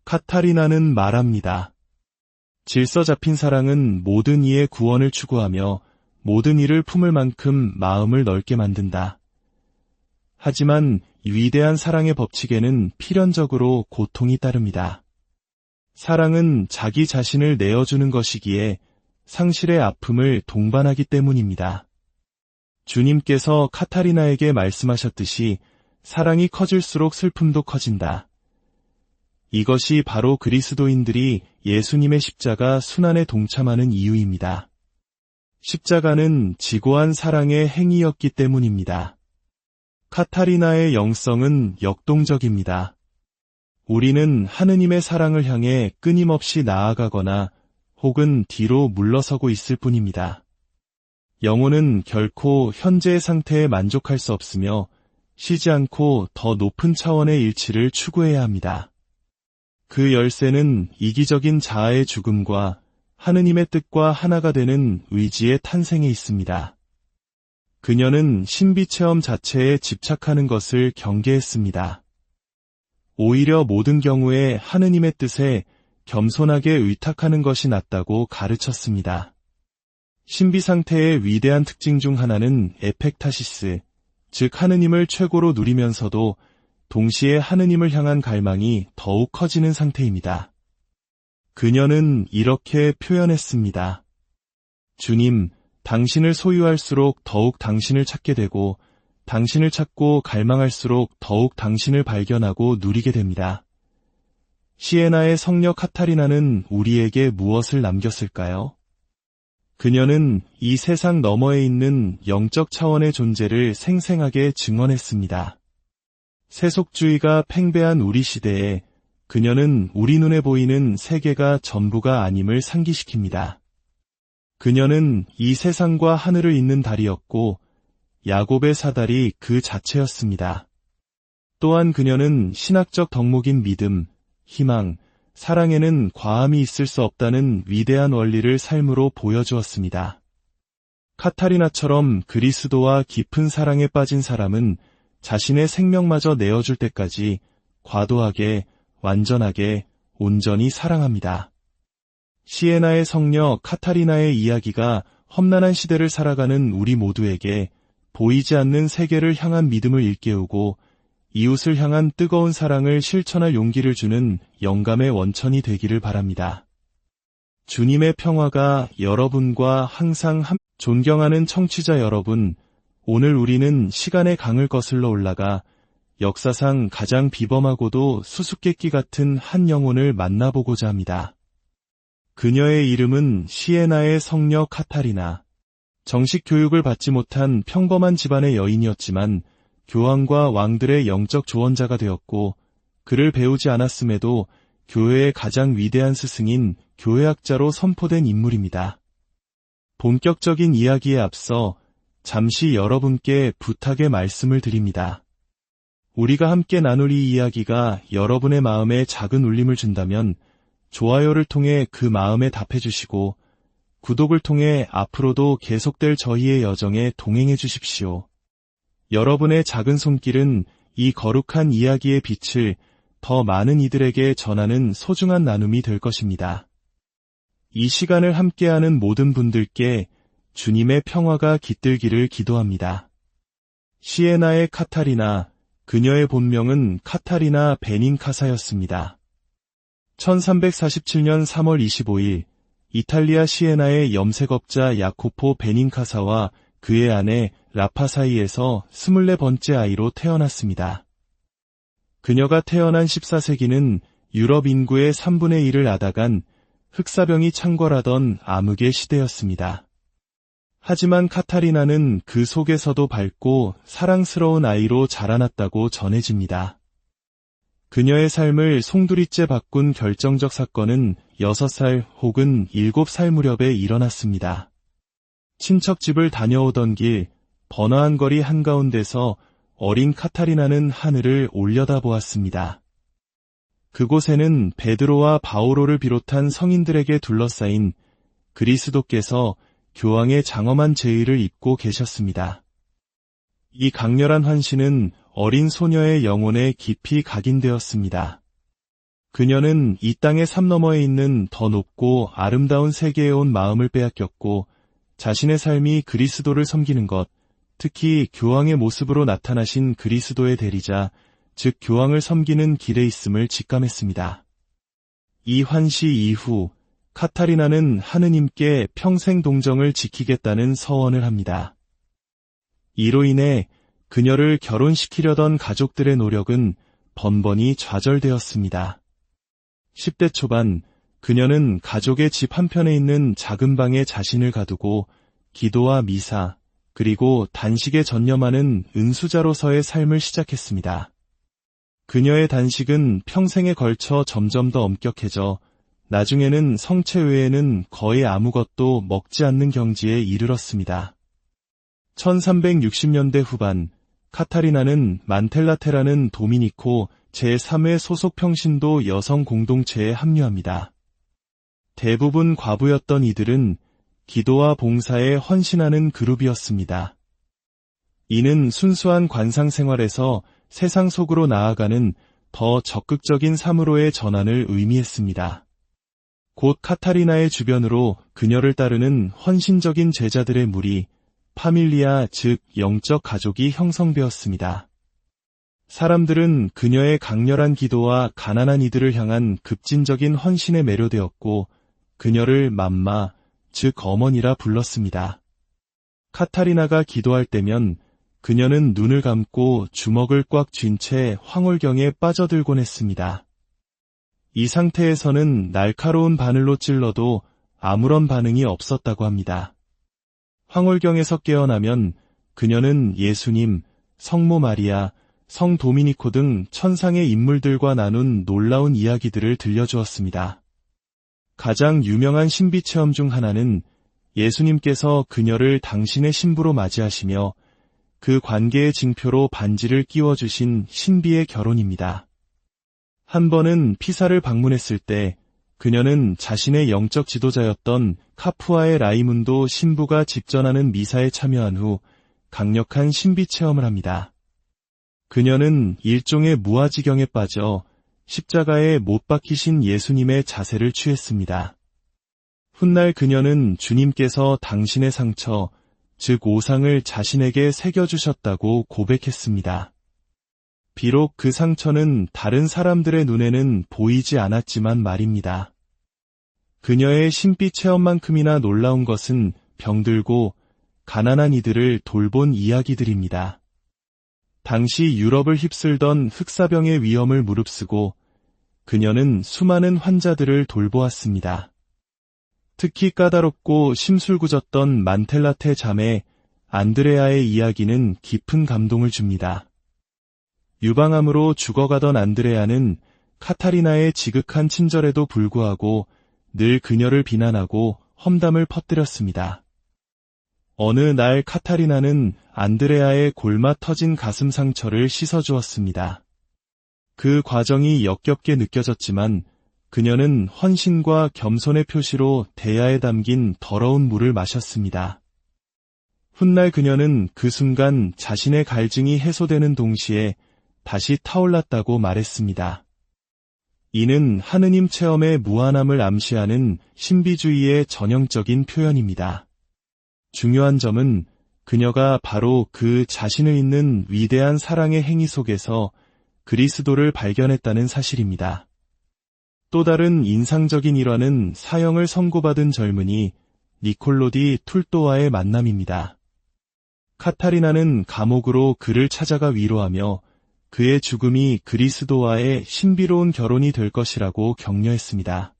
Speaker 1: 카타리나는 말합니다. 질서 잡힌 사랑은 모든 이의 구원을 추구하며 모든 이를 품을 만큼 마음을 넓게 만든다. 하지만 위대한 사랑의 법칙에는 필연적으로 고통이 따릅니다. 사랑은 자기 자신을 내어주는 것이기에 상실의 아픔을 동반하기 때문입니다. 주님께서 카타리나에게 말씀하셨듯이 사랑이 커질수록 슬픔도 커진다. 이것이 바로 그리스도인들이 예수님의 십자가 순환에 동참하는 이유입니다. 십자가는 지고한 사랑의 행위였기 때문입니다. 카타리나의 영성은 역동적입니다. 우리는 하느님의 사랑을 향해 끊임없이 나아가거나 혹은 뒤로 물러서고 있을 뿐입니다. 영혼은 결코 현재의 상태에 만족할 수 없으며 쉬지 않고 더 높은 차원의 일치를 추구해야 합니다. 그 열쇠는 이기적인 자아의 죽음과 하느님의 뜻과 하나가 되는 의지의 탄생에 있습니다. 그녀는 신비 체험 자체에 집착하는 것을 경계했습니다. 오히려 모든 경우에 하느님의 뜻에 겸손하게 의탁하는 것이 낫다고 가르쳤습니다. 신비 상태의 위대한 특징 중 하나는 에펙타시스, 즉 하느님을 최고로 누리면서도 동시에 하느님을 향한 갈망이 더욱 커지는 상태입니다. 그녀는 이렇게 표현했습니다. 주님, 당신을 소유할수록 더욱 당신을 찾게 되고 당신을 찾고 갈망할수록 더욱 당신을 발견하고 누리게 됩니다. 시에나의 성녀 카타리나는 우리에게 무엇을 남겼을까요? 그녀는 이 세상 너머에 있는 영적 차원의 존재를 생생하게 증언했습니다. 세속주의가 팽배한 우리 시대에 그녀는 우리 눈에 보이는 세계가 전부가 아님을 상기시킵니다. 그녀는 이 세상과 하늘을 잇는 달이었고 야곱의 사달이 그 자체였습니다. 또한 그녀는 신학적 덕목인 믿음, 희망, 사랑에는 과함이 있을 수 없다는 위대한 원리를 삶으로 보여주었습니다. 카타리나처럼 그리스도와 깊은 사랑에 빠진 사람은 자신의 생명마저 내어줄 때까지 과도하게, 완전하게, 온전히 사랑합니다. 시에나의 성녀 카타리나의 이야기가 험난한 시대를 살아가는 우리 모두에게 보이지 않는 세계를 향한 믿음을 일깨우고 이웃을 향한 뜨거운 사랑을 실천할 용기를 주는 영감의 원천이 되기를 바랍니다. 주님의 평화가 여러분과 항상 존경하는 청취자 여러분, 오늘 우리는 시간의 강을 거슬러 올라가 역사상 가장 비범하고도 수수께끼 같은 한 영혼을 만나보고자 합니다. 그녀의 이름은 시에나의 성녀 카타리나. 정식 교육을 받지 못한 평범한 집안의 여인이었지만 교황과 왕들의 영적 조언자가 되었고 그를 배우지 않았음에도 교회의 가장 위대한 스승인 교회학자로 선포된 인물입니다. 본격적인 이야기에 앞서 잠시 여러분께 부탁의 말씀을 드립니다. 우리가 함께 나눌 이 이야기가 여러분의 마음에 작은 울림을 준다면 좋아요를 통해 그 마음에 답해주시고 구독을 통해 앞으로도 계속될 저희의 여정에 동행해 주십시오. 여러분의 작은 손길은 이 거룩한 이야기의 빛을 더 많은 이들에게 전하는 소중한 나눔이 될 것입니다. 이 시간을 함께하는 모든 분들께 주님의 평화가 깃들기를 기도합니다. 시에나의 카타리나, 그녀의 본명은 카타리나 베닌카사였습니다. 1347년 3월 25일 이탈리아 시에나의 염색업자 야코포 베닌카사와 그의 아내 라파 사이에서 24번째 아이로 태어났습니다. 그녀가 태어난 14세기는 유럽 인구의 3분의 1을 앗아간 흑사병이 창궐하던 암흑의 시대였습니다. 하지만 카타리나는 그 속에서도 밝고 사랑스러운 아이로 자라났다고 전해집니다. 그녀의 삶을 송두리째 바꾼 결정적 사건은 6살 혹은 7살 무렵에 일어났습니다. 친척집을 다녀오던 길 번화한 거리 한가운데서 어린 카타리나는 하늘을 올려다보았습니다. 그곳에는 베드로와 바오로를 비롯한 성인들에게 둘러싸인 그리스도께서 교황의 장엄한 제의를 입고 계셨습니다. 이 강렬한 환신은 어린 소녀의 영혼에 깊이 각인되었습니다. 그녀는 이 땅의 삶 너머에 있는 더 높고 아름다운 세계에 온 마음을 빼앗겼고 자신의 삶이 그리스도를 섬기는 것, 특히 교황의 모습으로 나타나신 그리스도의 대리자, 즉 교황을 섬기는 길에 있음을 직감했습니다. 이 환시 이후 카타리나는 하느님께 평생 동정을 지키겠다는 서원을 합니다. 이로 인해 그녀를 결혼시키려던 가족들의 노력은 번번이 좌절되었습니다. 10대 초반 그녀는 가족의 집 한편에 있는 작은 방에 자신을 가두고 기도와 미사, 그리고 단식에 전념하는 은수자로서의 삶을 시작했습니다. 그녀의 단식은 평생에 걸쳐 점점 더 엄격해져 나중에는 성체 외에는 거의 아무것도 먹지 않는 경지에 이르렀습니다. 1360년대 후반 카타리나는 만텔라테라는 도미니코 제3회 소속 평신도 여성 공동체에 합류합니다. 대부분 과부였던 이들은 기도와 봉사에 헌신하는 그룹이었습니다. 이는 순수한 관상 생활에서 세상 속으로 나아가는 더 적극적인 삶으로의 전환을 의미했습니다. 곧 카타리나의 주변으로 그녀를 따르는 헌신적인 제자들의 무리, 파밀리아 즉 영적 가족이 형성되었습니다. 사람들은 그녀의 강렬한 기도와 가난한 이들을 향한 급진적인 헌신에 매료되었고 그녀를 맘마 즉 어머니라 불렀습니다. 카타리나가 기도할 때면 그녀는 눈을 감고 주먹을 꽉 쥔 채 황홀경에 빠져들곤 했습니다. 이 상태에서는 날카로운 바늘로 찔러도 아무런 반응이 없었다고 합니다. 황홀경에서 깨어나면 그녀는 예수님, 성모 마리아, 성 도미니코 등 천상의 인물들과 나눈 놀라운 이야기들을 들려주었습니다. 가장 유명한 신비 체험 중 하나는 예수님께서 그녀를 당신의 신부로 맞이하시며 그 관계의 징표로 반지를 끼워주신 신비의 결혼입니다. 한 번은 피사를 방문했을 때 그녀는 자신의 영적 지도자였던 카푸아의 라이문도 신부가 집전하는 미사에 참여한 후 강력한 신비 체험을 합니다. 그녀는 일종의 무아지경에 빠져 십자가에 못 박히신 예수님의 자세를 취했습니다. 훗날 그녀는 주님께서 당신의 상처, 즉 오상을 자신에게 새겨주셨다고 고백했습니다. 비록 그 상처는 다른 사람들의 눈에는 보이지 않았지만 말입니다. 그녀의 신비 체험만큼이나 놀라운 것은 병들고 가난한 이들을 돌본 이야기들입니다. 당시 유럽을 휩쓸던 흑사병의 위험을 무릅쓰고 그녀는 수많은 환자들을 돌보았습니다. 특히 까다롭고 심술궂었던 만텔라테 자매 안드레아의 이야기는 깊은 감동을 줍니다. 유방암으로 죽어가던 안드레아는 카타리나의 지극한 친절에도 불구하고 늘 그녀를 비난하고 험담을 퍼뜨렸습니다. 어느 날 카타리나는 안드레아의 골마 터진 가슴 상처를 씻어주었습니다. 그 과정이 역겹게 느껴졌지만 그녀는 헌신과 겸손의 표시로 대야에 담긴 더러운 물을 마셨습니다. 훗날 그녀는 그 순간 자신의 갈증이 해소되는 동시에 다시 타올랐다고 말했습니다. 이는 하느님 체험의 무한함을 암시하는 신비주의의 전형적인 표현입니다. 중요한 점은 그녀가 바로 그 자신을 잇는 위대한 사랑의 행위 속에서 그리스도를 발견했다는 사실입니다. 또 다른 인상적인 일화는 사형을 선고받은 젊은이 니콜로 디 툴또와의 만남입니다. 카타리나는 감옥으로 그를 찾아가 위로하며 그의 죽음이 그리스도와의 신비로운 결혼이 될 것이라고 격려했습니다.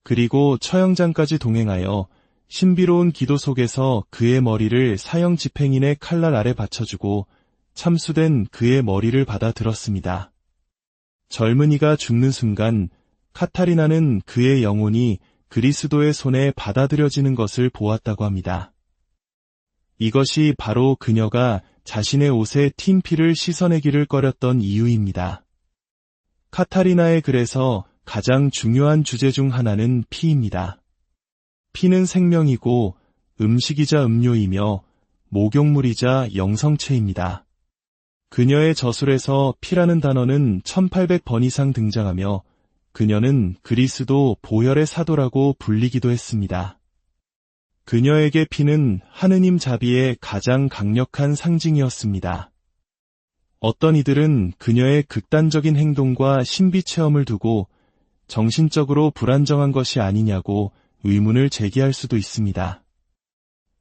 Speaker 1: 그리고 처형장까지 동행하여 신비로운 기도 속에서 그의 머리를 사형 집행인의 칼날 아래 받쳐주고 참수된 그의 머리를 받아 들었습니다. 젊은이가 죽는 순간 카타리나는 그의 영혼이 그리스도의 손에 받아들여지는 것을 보았다고 합니다. 이것이 바로 그녀가 자신의 옷에 튄 피를 씻어내기를 꺼렸던 이유입니다. 카타리나의 글에서 가장 중요한 주제 중 하나는 피입니다. 피는 생명이고 음식이자 음료이며 목욕물이자 영성체입니다. 그녀의 저술에서 피라는 단어는 1800번 이상 등장하며 그녀는 그리스도 보혈의 사도라고 불리기도 했습니다. 그녀에게 피는 하느님 자비의 가장 강력한 상징이었습니다. 어떤 이들은 그녀의 극단적인 행동과 신비 체험을 두고 정신적으로 불안정한 것이 아니냐고 의문을 제기할 수도 있습니다.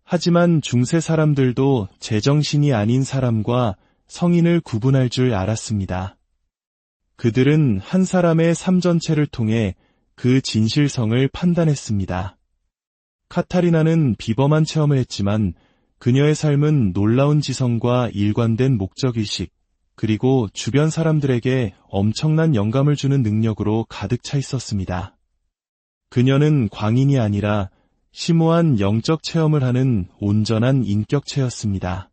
Speaker 1: 하지만 중세 사람들도 제정신이 아닌 사람과 성인을 구분할 줄 알았습니다. 그들은 한 사람의 삶 전체를 통해 그 진실성을 판단했습니다. 카타리나는 비범한 체험을 했지만 그녀의 삶은 놀라운 지성과 일관된 목적의식, 그리고 주변 사람들에게 엄청난 영감을 주는 능력으로 가득 차 있었습니다. 그녀는 광인이 아니라 심오한 영적 체험을 하는 온전한 인격체였습니다.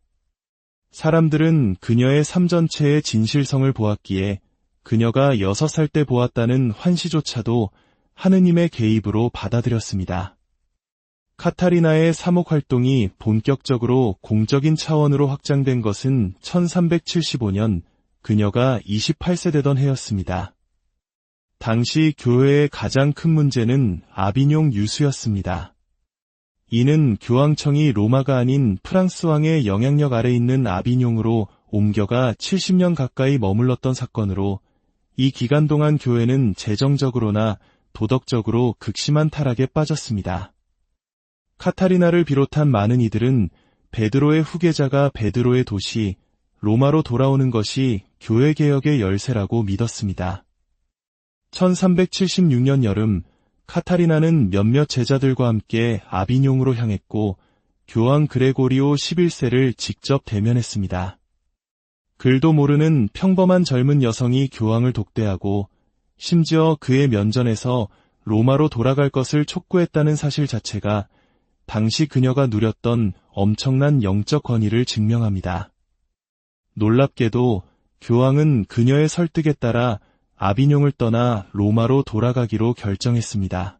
Speaker 1: 사람들은 그녀의 삶 전체의 진실성을 보았기에 그녀가 6살 때 보았다는 환시조차도 하느님의 개입으로 받아들였습니다. 카타리나의 사목 활동이 본격적으로 공적인 차원으로 확장된 것은 1375년 그녀가 28세 되던 해였습니다. 당시 교회의 가장 큰 문제는 아비뇽 유수였습니다. 이는 교황청이 로마가 아닌 프랑스 왕의 영향력 아래 있는 아비뇽으로 옮겨가 70년 가까이 머물렀던 사건으로 이 기간 동안 교회는 재정적으로나 도덕적으로 극심한 타락에 빠졌습니다. 카타리나를 비롯한 많은 이들은 베드로의 후계자가 베드로의 도시 로마로 돌아오는 것이 교회 개혁의 열쇠라고 믿었습니다. 1376년 여름 카타리나는 몇몇 제자들과 함께 아비뇽으로 향했고 교황 그레고리오 11세를 직접 대면했습니다. 글도 모르는 평범한 젊은 여성이 교황을 독대하고 심지어 그의 면전에서 로마로 돌아갈 것을 촉구했다는 사실 자체가 당시 그녀가 누렸던 엄청난 영적 권위를 증명합니다. 놀랍게도 교황은 그녀의 설득에 따라 아비뇽을 떠나 로마로 돌아가기로 결정했습니다.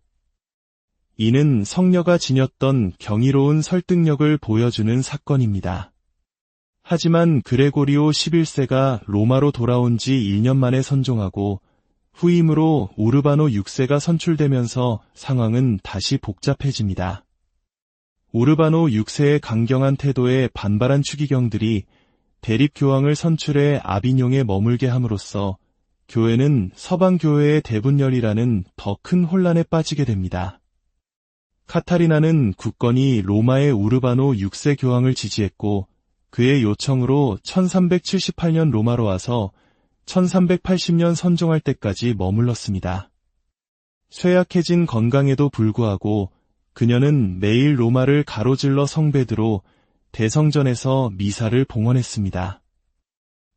Speaker 1: 이는 성녀가 지녔던 경이로운 설득력을 보여주는 사건입니다. 하지만 그레고리오 11세가 로마로 돌아온 지 1년 만에 선종하고 후임으로 우르바노 6세가 선출되면서 상황은 다시 복잡해집니다. 우르바노 6세의 강경한 태도에 반발한 추기경들이 대립교황을 선출해 아비뇽에 머물게 함으로써 교회는 서방교회의 대분열이라는 더 큰 혼란에 빠지게 됩니다. 카타리나는 굳건히 로마의 우르바노 6세 교황을 지지했고 그의 요청으로 1378년 로마로 와서 1380년 선종할 때까지 머물렀습니다. 쇠약해진 건강에도 불구하고 그녀는 매일 로마를 가로질러 성베드로 대성전에서 미사를 봉헌했습니다.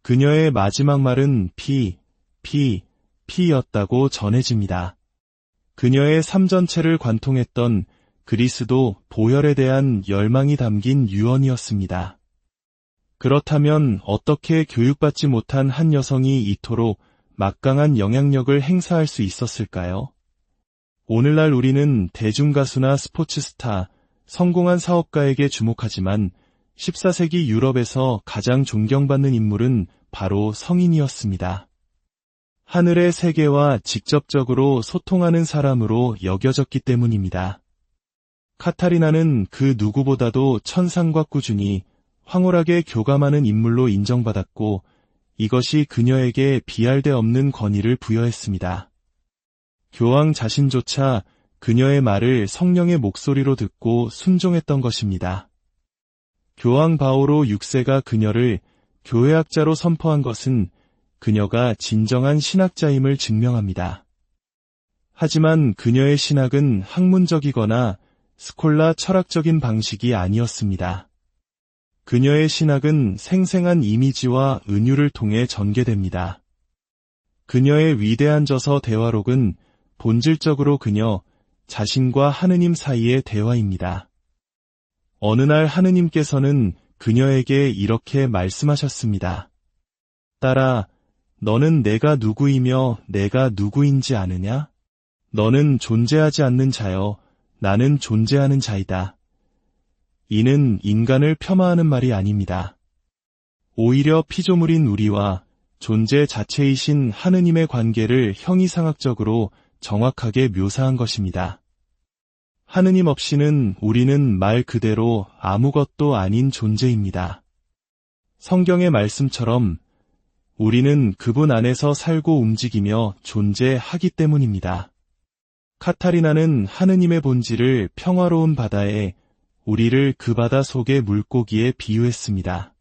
Speaker 1: 그녀의 마지막 말은 피였다고 전해집니다. 그녀의 삶 전체를 관통했던 그리스도 보혈에 대한 열망이 담긴 유언이었습니다. 그렇다면 어떻게 교육받지 못한 한 여성이 이토록 막강한 영향력을 행사할 수 있었을까요? 오늘날 우리는 대중가수나 스포츠스타, 성공한 사업가에게 주목하지만 14세기 유럽에서 가장 존경받는 인물은 바로 성인이었습니다. 하늘의 세계와 직접적으로 소통하는 사람으로 여겨졌기 때문입니다. 카타리나는 그 누구보다도 천상과 꾸준히 황홀하게 교감하는 인물로 인정받았고 이것이 그녀에게 비할 데 없는 권위를 부여했습니다. 교황 자신조차 그녀의 말을 성령의 목소리로 듣고 순종했던 것입니다. 교황 바오로 6세가 그녀를 교회학자로 선포한 것은 그녀가 진정한 신학자임을 증명합니다. 하지만 그녀의 신학은 학문적이거나 스콜라 철학적인 방식이 아니었습니다. 그녀의 신학은 생생한 이미지와 은유를 통해 전개됩니다. 그녀의 위대한 저서 대화록은 본질적으로 그녀 자신과 하느님 사이의 대화입니다. 어느 날 하느님께서는 그녀에게 이렇게 말씀하셨습니다. 딸아, 너는 내가 누구이며 내가 누구인지 아느냐? 너는 존재하지 않는 자여, 나는 존재하는 자이다. 이는 인간을 폄하하는 말이 아닙니다. 오히려 피조물인 우리와 존재 자체이신 하느님의 관계를 형이상학적으로 정확하게 묘사한 것입니다. 하느님 없이는 우리는 말 그대로 아무것도 아닌 존재입니다. 성경의 말씀처럼 우리는 그분 안에서 살고 움직이며 존재하기 때문입니다. 카타리나는 하느님의 본질을 평화로운 바다에, 우리를 그 바다 속의 물고기에 비유했습니다.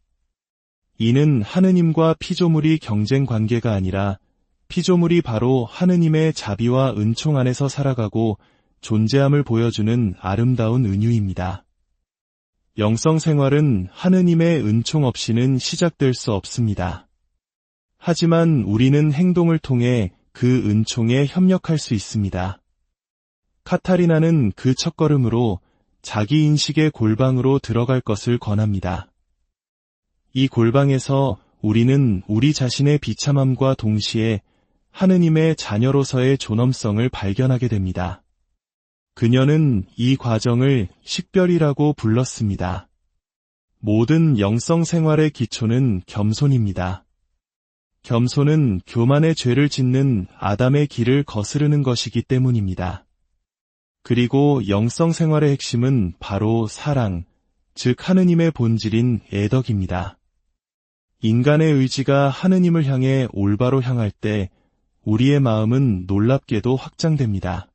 Speaker 1: 이는 하느님과 피조물이 경쟁 관계가 아니라 피조물이 바로 하느님의 자비와 은총 안에서 살아가고 존재함을 보여주는 아름다운 은유입니다. 영성 생활은 하느님의 은총 없이는 시작될 수 없습니다. 하지만 우리는 행동을 통해 그 은총에 협력할 수 있습니다. 카타리나는 그 첫걸음으로 자기 인식의 골방으로 들어갈 것을 권합니다. 이 골방에서 우리는 우리 자신의 비참함과 동시에 하느님의 자녀로서의 존엄성을 발견하게 됩니다. 그녀는 이 과정을 식별이라고 불렀습니다. 모든 영성 생활의 기초는 겸손입니다. 겸손은 교만의 죄를 짓는 아담의 길을 거스르는 것이기 때문입니다. 그리고 영성 생활의 핵심은 바로 사랑, 즉 하느님의 본질인 애덕입니다. 인간의 의지가 하느님을 향해 올바로 향할 때 우리의 마음은 놀랍게도 확장됩니다.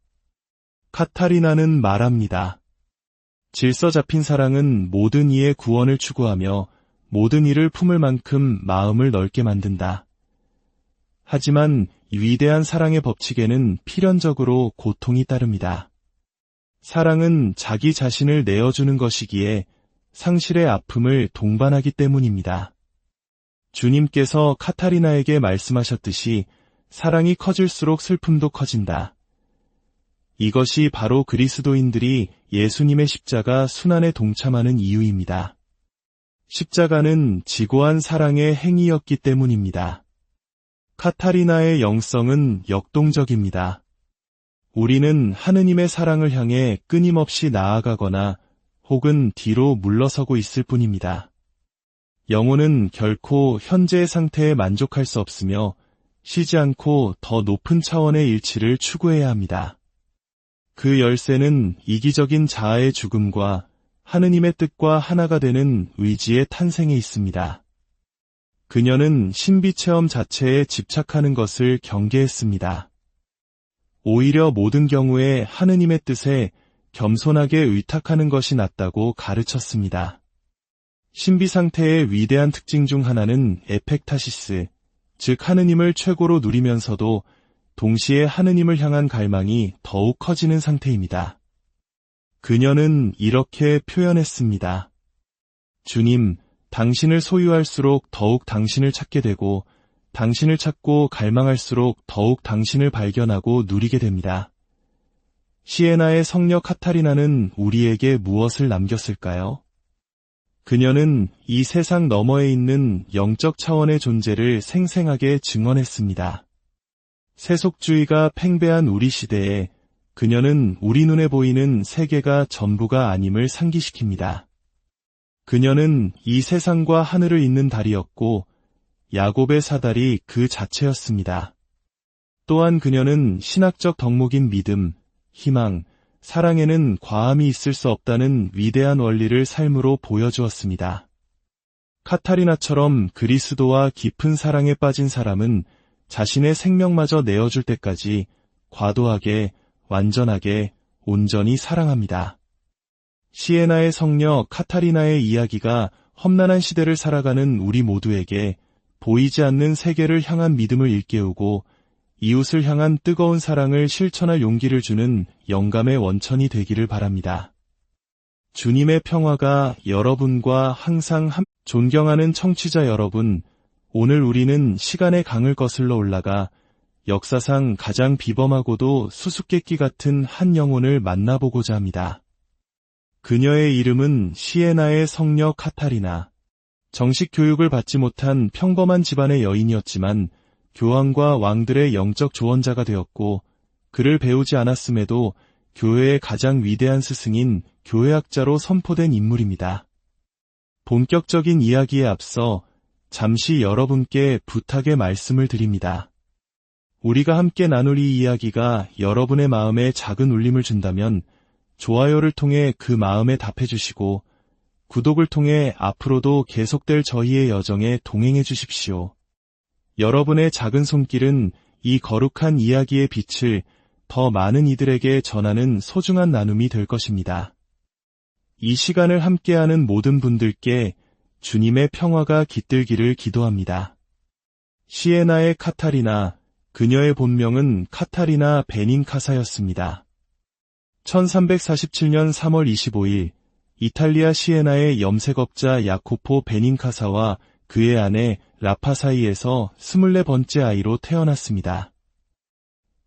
Speaker 1: 카타리나는 말합니다. 질서 잡힌 사랑은 모든 이의 구원을 추구하며 모든 이를 품을 만큼 마음을 넓게 만든다. 하지만 위대한 사랑의 법칙에는 필연적으로 고통이 따릅니다. 사랑은 자기 자신을 내어주는 것이기에 상실의 아픔을 동반하기 때문입니다. 주님께서 카타리나에게 말씀하셨듯이 사랑이 커질수록 슬픔도 커진다. 이것이 바로 그리스도인들이 예수님의 십자가 순환에 동참하는 이유입니다. 십자가는 지고한 사랑의 행위였기 때문입니다. 카타리나의 영성은 역동적입니다. 우리는 하느님의 사랑을 향해 끊임없이 나아가거나 혹은 뒤로 물러서고 있을 뿐입니다. 영혼은 결코 현재의 상태에 만족할 수 없으며 쉬지 않고 더 높은 차원의 일치를 추구해야 합니다. 그 열쇠는 이기적인 자아의 죽음과 하느님의 뜻과 하나가 되는 의지의 탄생에 있습니다. 그녀는 신비 체험 자체에 집착하는 것을 경계했습니다. 오히려 모든 경우에 하느님의 뜻에 겸손하게 의탁하는 것이 낫다고 가르쳤습니다. 신비 상태의 위대한 특징 중 하나는 에펙타시스, 즉 하느님을 최고로 누리면서도 동시에 하느님을 향한 갈망이 더욱 커지는 상태입니다. 그녀는 이렇게 표현했습니다. 주님, 당신을 소유할수록 더욱 당신을 찾게 되고 당신을 찾고 갈망할수록 더욱 당신을 발견하고 누리게 됩니다. 시에나의 성녀 카타리나는 우리에게 무엇을 남겼을까요? 그녀는 이 세상 너머에 있는 영적 차원의 존재를 생생하게 증언했습니다. 세속주의가 팽배한 우리 시대에 그녀는 우리 눈에 보이는 세계가 전부가 아님을 상기시킵니다. 그녀는 이 세상과 하늘을 잇는 달이었고 야곱의 사달이 그 자체였습니다. 또한 그녀는 신학적 덕목인 믿음, 희망, 사랑에는 과함이 있을 수 없다는 위대한 원리를 삶으로 보여주었습니다. 카타리나처럼 그리스도와 깊은 사랑에 빠진 사람은 자신의 생명마저 내어줄 때까지 과도하게, 완전하게, 온전히 사랑합니다. 시에나의 성녀 카타리나의 이야기가 험난한 시대를 살아가는 우리 모두에게 보이지 않는 세계를 향한 믿음을 일깨우고 이웃을 향한 뜨거운 사랑을 실천할 용기를 주는 영감의 원천이 되기를 바랍니다. 주님의 평화가 여러분과 항상 존경하는 청취자 여러분, 오늘 우리는 시간의 강을 거슬러 올라가 역사상 가장 비범하고도 수수께끼 같은 한 영혼을 만나보고자 합니다. 그녀의 이름은 시에나의 성녀 카타리나. 정식 교육을 받지 못한 평범한 집안의 여인이었지만 교황과 왕들의 영적 조언자가 되었고, 그를 배우지 않았음에도 교회의 가장 위대한 스승인 교회학자로 선포된 인물입니다. 본격적인 이야기에 앞서 잠시 여러분께 부탁의 말씀을 드립니다. 우리가 함께 나눌 이 이야기가 여러분의 마음에 작은 울림을 준다면 좋아요를 통해 그 마음에 답해주시고, 구독을 통해 앞으로도 계속될 저희의 여정에 동행해 주십시오. 여러분의 작은 손길은 이 거룩한 이야기의 빛을 더 많은 이들에게 전하는 소중한 나눔이 될 것입니다. 이 시간을 함께하는 모든 분들께 주님의 평화가 깃들기를 기도합니다. 시에나의 카타리나, 그녀의 본명은 카타리나 베닌카사였습니다. 1347년 3월 25일, 이탈리아 시에나의 염색업자 야코포 베닌카사와 그의 아내 라파 사이에서 24번째 아이로 태어났습니다.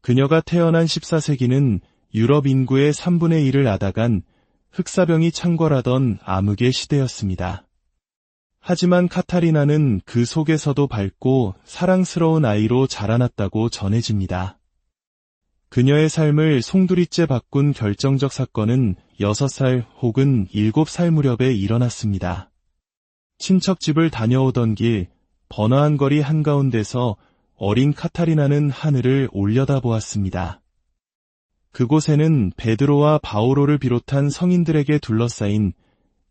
Speaker 1: 그녀가 태어난 14세기는 유럽 인구의 3분의 1을 앗아간 흑사병이 창궐하던 암흑의 시대였습니다. 하지만 카타리나는 그 속에서도 밝고 사랑스러운 아이로 자라났다고 전해집니다. 그녀의 삶을 송두리째 바꾼 결정적 사건은 6살 혹은 7살 무렵에 일어났습니다. 친척집을 다녀오던 길, 번화한 거리 한가운데서 어린 카타리나는 하늘을 올려다보았습니다. 그곳에는 베드로와 바오로를 비롯한 성인들에게 둘러싸인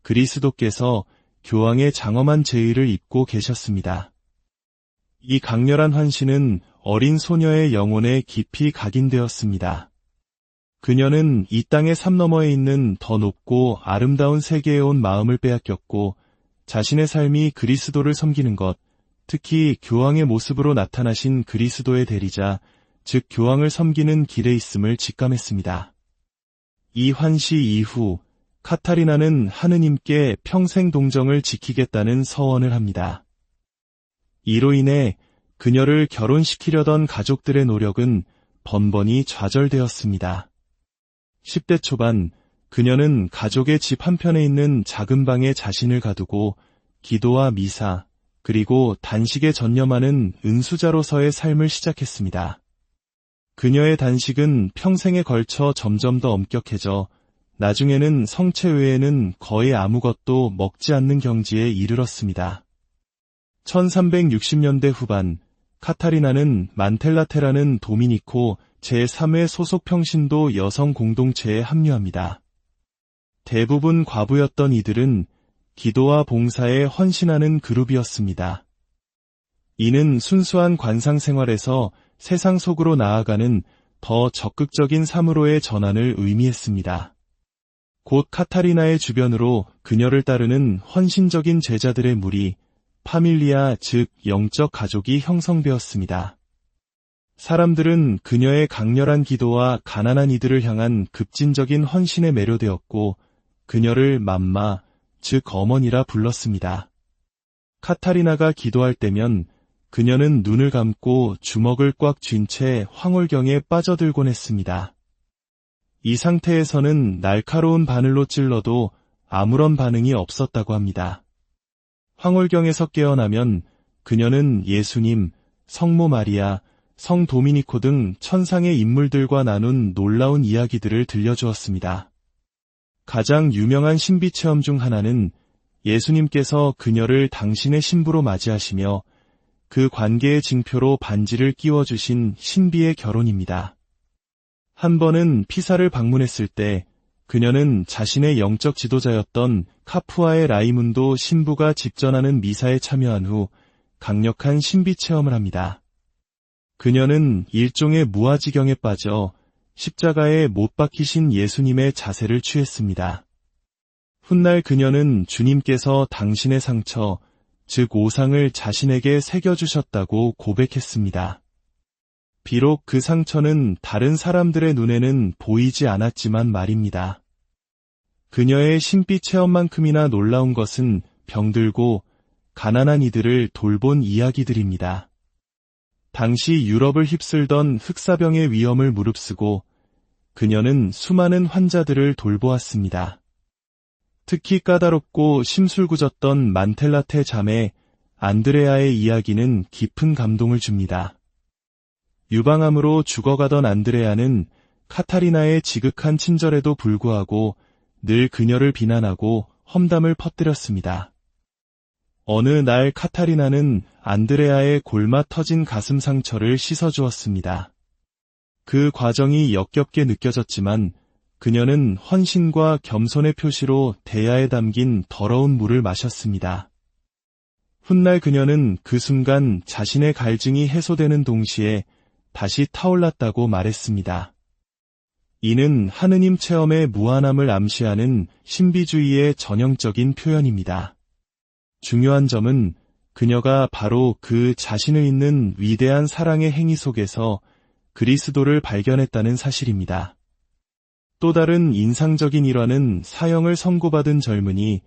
Speaker 1: 그리스도께서 교황의 장엄한 제의를 입고 계셨습니다. 이 강렬한 환신은 어린 소녀의 영혼에 깊이 각인되었습니다. 그녀는 이 땅의 삶 너머에 있는 더 높고 아름다운 세계에 온 마음을 빼앗겼고, 자신의 삶이 그리스도를 섬기는 것, 특히 교황의 모습으로 나타나신 그리스도의 대리자, 즉 교황을 섬기는 길에 있음을 직감했습니다. 이 환시 이후 카타리나는 하느님께 평생 동정을 지키겠다는 서원을 합니다. 이로 인해 그녀를 결혼시키려던 가족들의 노력은 번번이 좌절되었습니다. 10대 초반, 그녀는 가족의 집 한편에 있는 작은 방에 자신을 가두고 기도와 미사, 그리고 단식에 전념하는 은수자로서의 삶을 시작했습니다. 그녀의 단식은 평생에 걸쳐 점점 더 엄격해져 나중에는 성체 외에는 거의 아무것도 먹지 않는 경지에 이르렀습니다. 1360년대 후반, 카타리나는 만텔라테라는 도미니코 제3회 소속 평신도 여성 공동체에 합류합니다. 대부분 과부였던 이들은 기도와 봉사에 헌신하는 그룹이었습니다. 이는 순수한 관상 생활에서 세상 속으로 나아가는 더 적극적인 삶으로의 전환을 의미했습니다. 곧 카타리나의 주변으로 그녀를 따르는 헌신적인 제자들의 무리, 파밀리아 즉 영적 가족이 형성되었습니다. 사람들은 그녀의 강렬한 기도와 가난한 이들을 향한 급진적인 헌신에 매료되었고, 그녀를 맘마, 즉 어머니라 불렀습니다. 카타리나가 기도할 때면 그녀는 눈을 감고 주먹을 꽉 쥔 채 황홀경에 빠져들곤 했습니다. 이 상태에서는 날카로운 바늘로 찔러도 아무런 반응이 없었다고 합니다. 황홀경에서 깨어나면 그녀는 예수님, 성모 마리아, 성 도미니코 등 천상의 인물들과 나눈 놀라운 이야기들을 들려주었습니다. 가장 유명한 신비 체험 중 하나는 예수님께서 그녀를 당신의 신부로 맞이하시며 그 관계의 징표로 반지를 끼워주신 신비의 결혼입니다. 한 번은 피사를 방문했을 때 그녀는 자신의 영적 지도자였던 카푸아의 라이문도 신부가 집전하는 미사에 참여한 후 강력한 신비 체험을 합니다. 그녀는 일종의 무아지경에 빠져 십자가에 못 박히신 예수님의 자세를 취했습니다. 훗날 그녀는 주님께서 당신의 상처, 즉 오상을 자신에게 새겨주셨다고 고백했습니다. 비록 그 상처는 다른 사람들의 눈에는 보이지 않았지만 말입니다. 그녀의 신비 체험만큼이나 놀라운 것은 병들고 가난한 이들을 돌본 이야기들입니다. 당시 유럽을 휩쓸던 흑사병의 위험을 무릅쓰고 그녀는 수많은 환자들을 돌보았습니다. 특히 까다롭고 심술궂었던 만텔라테 자매 안드레아의 이야기는 깊은 감동을 줍니다. 유방암으로 죽어가던 안드레아는 카타리나의 지극한 친절에도 불구하고 늘 그녀를 비난하고 험담을 퍼뜨렸습니다. 어느 날 카타리나는 안드레아의 골마 터진 가슴 상처를 씻어주었습니다. 그 과정이 역겹게 느껴졌지만 그녀는 헌신과 겸손의 표시로 대야에 담긴 더러운 물을 마셨습니다. 훗날 그녀는 그 순간 자신의 갈증이 해소되는 동시에 다시 타올랐다고 말했습니다. 이는 하느님 체험의 무한함을 암시하는 신비주의의 전형적인 표현입니다. 중요한 점은 그녀가 바로 그 자신을 잇는 위대한 사랑의 행위 속에서 그리스도를 발견했다는 사실입니다. 또 다른 인상적인 일화는 사형을 선고받은 젊은이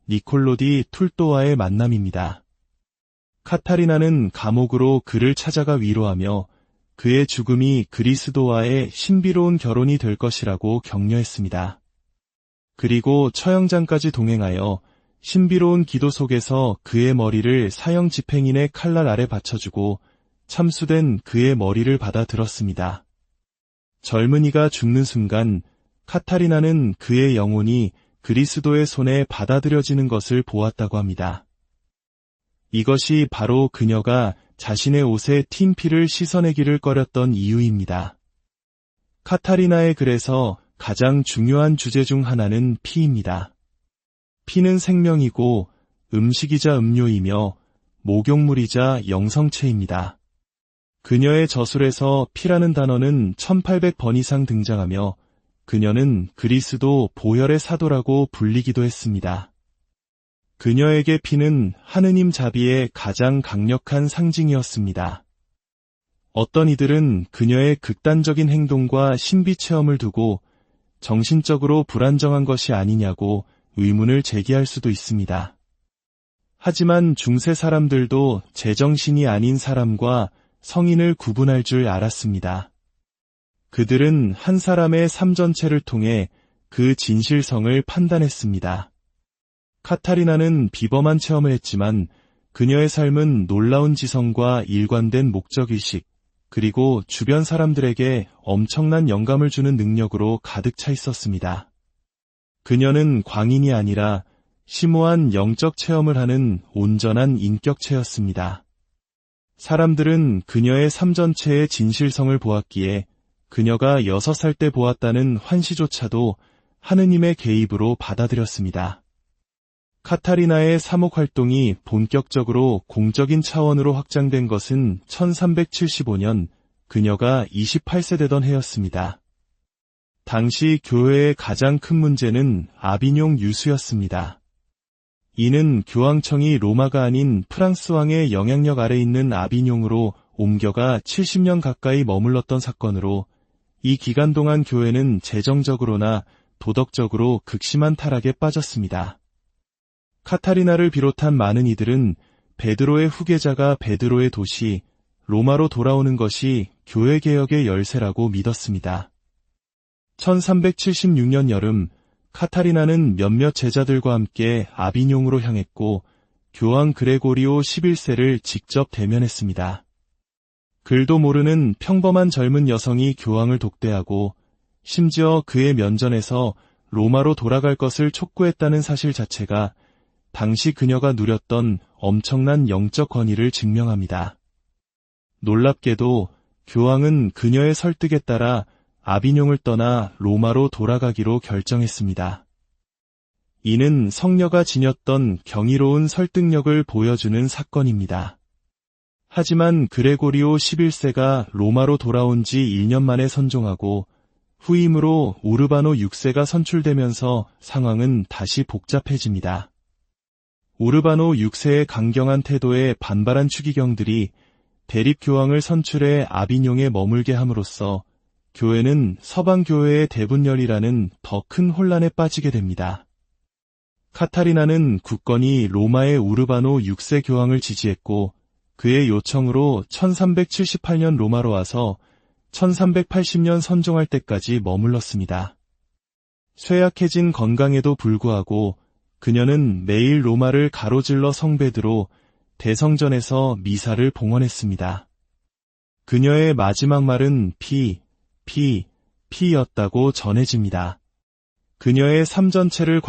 Speaker 1: 니콜로 디 툴또와의 만남입니다. 카타리나는 감옥으로 그를 찾아가 위로하며 그의 죽음이 그리스도와의 신비로운 결혼이 될 것이라고 격려했습니다. 그리고 처형장까지 동행하여 신비로운 기도 속에서 그의 머리를 사형 집행인의 칼날 아래 받쳐주고 참수된 그의 머리를 받아 들었습니다. 젊은이가 죽는 순간 카타리나는 그의 영혼이 그리스도의 손에 받아들여지는 것을 보았다고 합니다. 이것이 바로 그녀가 자신의 옷에 튄 피를 씻어내기를 꺼렸던 이유입니다. 카타리나의 글에서 가장 중요한 주제 중 하나는 피입니다. 피는 생명이고 음식이자 음료이며 목욕물이자 영성체입니다. 그녀의 저술에서 피라는 단어는 1800번 이상 등장하며 그녀는 그리스도 보혈의 사도라고 불리기도 했습니다. 그녀에게 피는 하느님 자비의 가장 강력한 상징이었습니다. 어떤 이들은 그녀의 극단적인 행동과 신비 체험을 두고 정신적으로 불안정한 것이 아니냐고 의문을 제기할 수도 있습니다. 하지만 중세 사람들도 제정신이 아닌 사람과 성인을 구분할 줄 알았습니다. 그들은 한 사람의 삶 전체를 통해 그 진실성을 판단했습니다. 카타리나는 비범한 체험을 했지만 그녀의 삶은 놀라운 지성과 일관된 목적의식, 그리고 주변 사람들에게 엄청난 영감을 주는 능력으로 가득 차 있었습니다. 그녀는 광인이 아니라 심오한 영적 체험을 하는 온전한 인격체였습니다. 사람들은 그녀의 삶 전체의 진실성을 보았기에 그녀가 6살 때 보았다는 환시조차도 하느님의 개입으로 받아들였습니다. 카타리나의 사목 활동이 본격적으로 공적인 차원으로 확장된 것은 1375년 그녀가 28세 되던 해였습니다. 당시 교회의 가장 큰 문제는 아비뇽 유수였습니다. 이는 교황청이 로마가 아닌 프랑스 왕의 영향력 아래 있는 아비뇽으로 옮겨가 70년 가까이 머물렀던 사건으로 이 기간 동안 교회는 재정적으로나 도덕적으로 극심한 타락에 빠졌습니다. 카타리나를 비롯한 많은 이들은 베드로의 후계자가 베드로의 도시 로마로 돌아오는 것이 교회 개혁의 열쇠라고 믿었습니다. 1376년 여름 카타리나는 몇몇 제자들과 함께 아비뇽으로 향했고 교황 그레고리오 11세를 직접 대면했습니다. 글도 모르는 평범한 젊은 여성이 교황을 독대하고 심지어 그의 면전에서 로마로 돌아갈 것을 촉구했다는 사실 자체가 당시 그녀가 누렸던 엄청난 영적 권위를 증명합니다. 놀랍게도 교황은 그녀의 설득에 따라 아비뇽을 떠나 로마로 돌아가기로 결정했습니다. 이는 성녀가 지녔던 경이로운 설득력을 보여주는 사건입니다. 하지만 그레고리오 11세가 로마로 돌아온 지 1년 만에 선종하고 후임으로 우르바노 6세가 선출되면서 상황은 다시 복잡해집니다. 우르바노 6세의 강경한 태도에 반발한 추기경들이 대립교황을 선출해 아비뇽에 머물게 함으로써 교회는 서방교회의 대분열이라는 더 큰 혼란에 빠지게 됩니다. 카타리나는 굳건히 로마의 우르바노 6세 교황을 지지했고 그의 요청으로 1378년 로마로 와서 1380년 선종할 때까지 머물렀습니다. 쇠약해진 건강에도 불구하고 그녀는 매일 로마를 가로질러 성베드로 대성전에서 미사를 봉헌했습니다. 그녀의 마지막 말은 피였다고 전해집니다. 그녀의 삶 전체를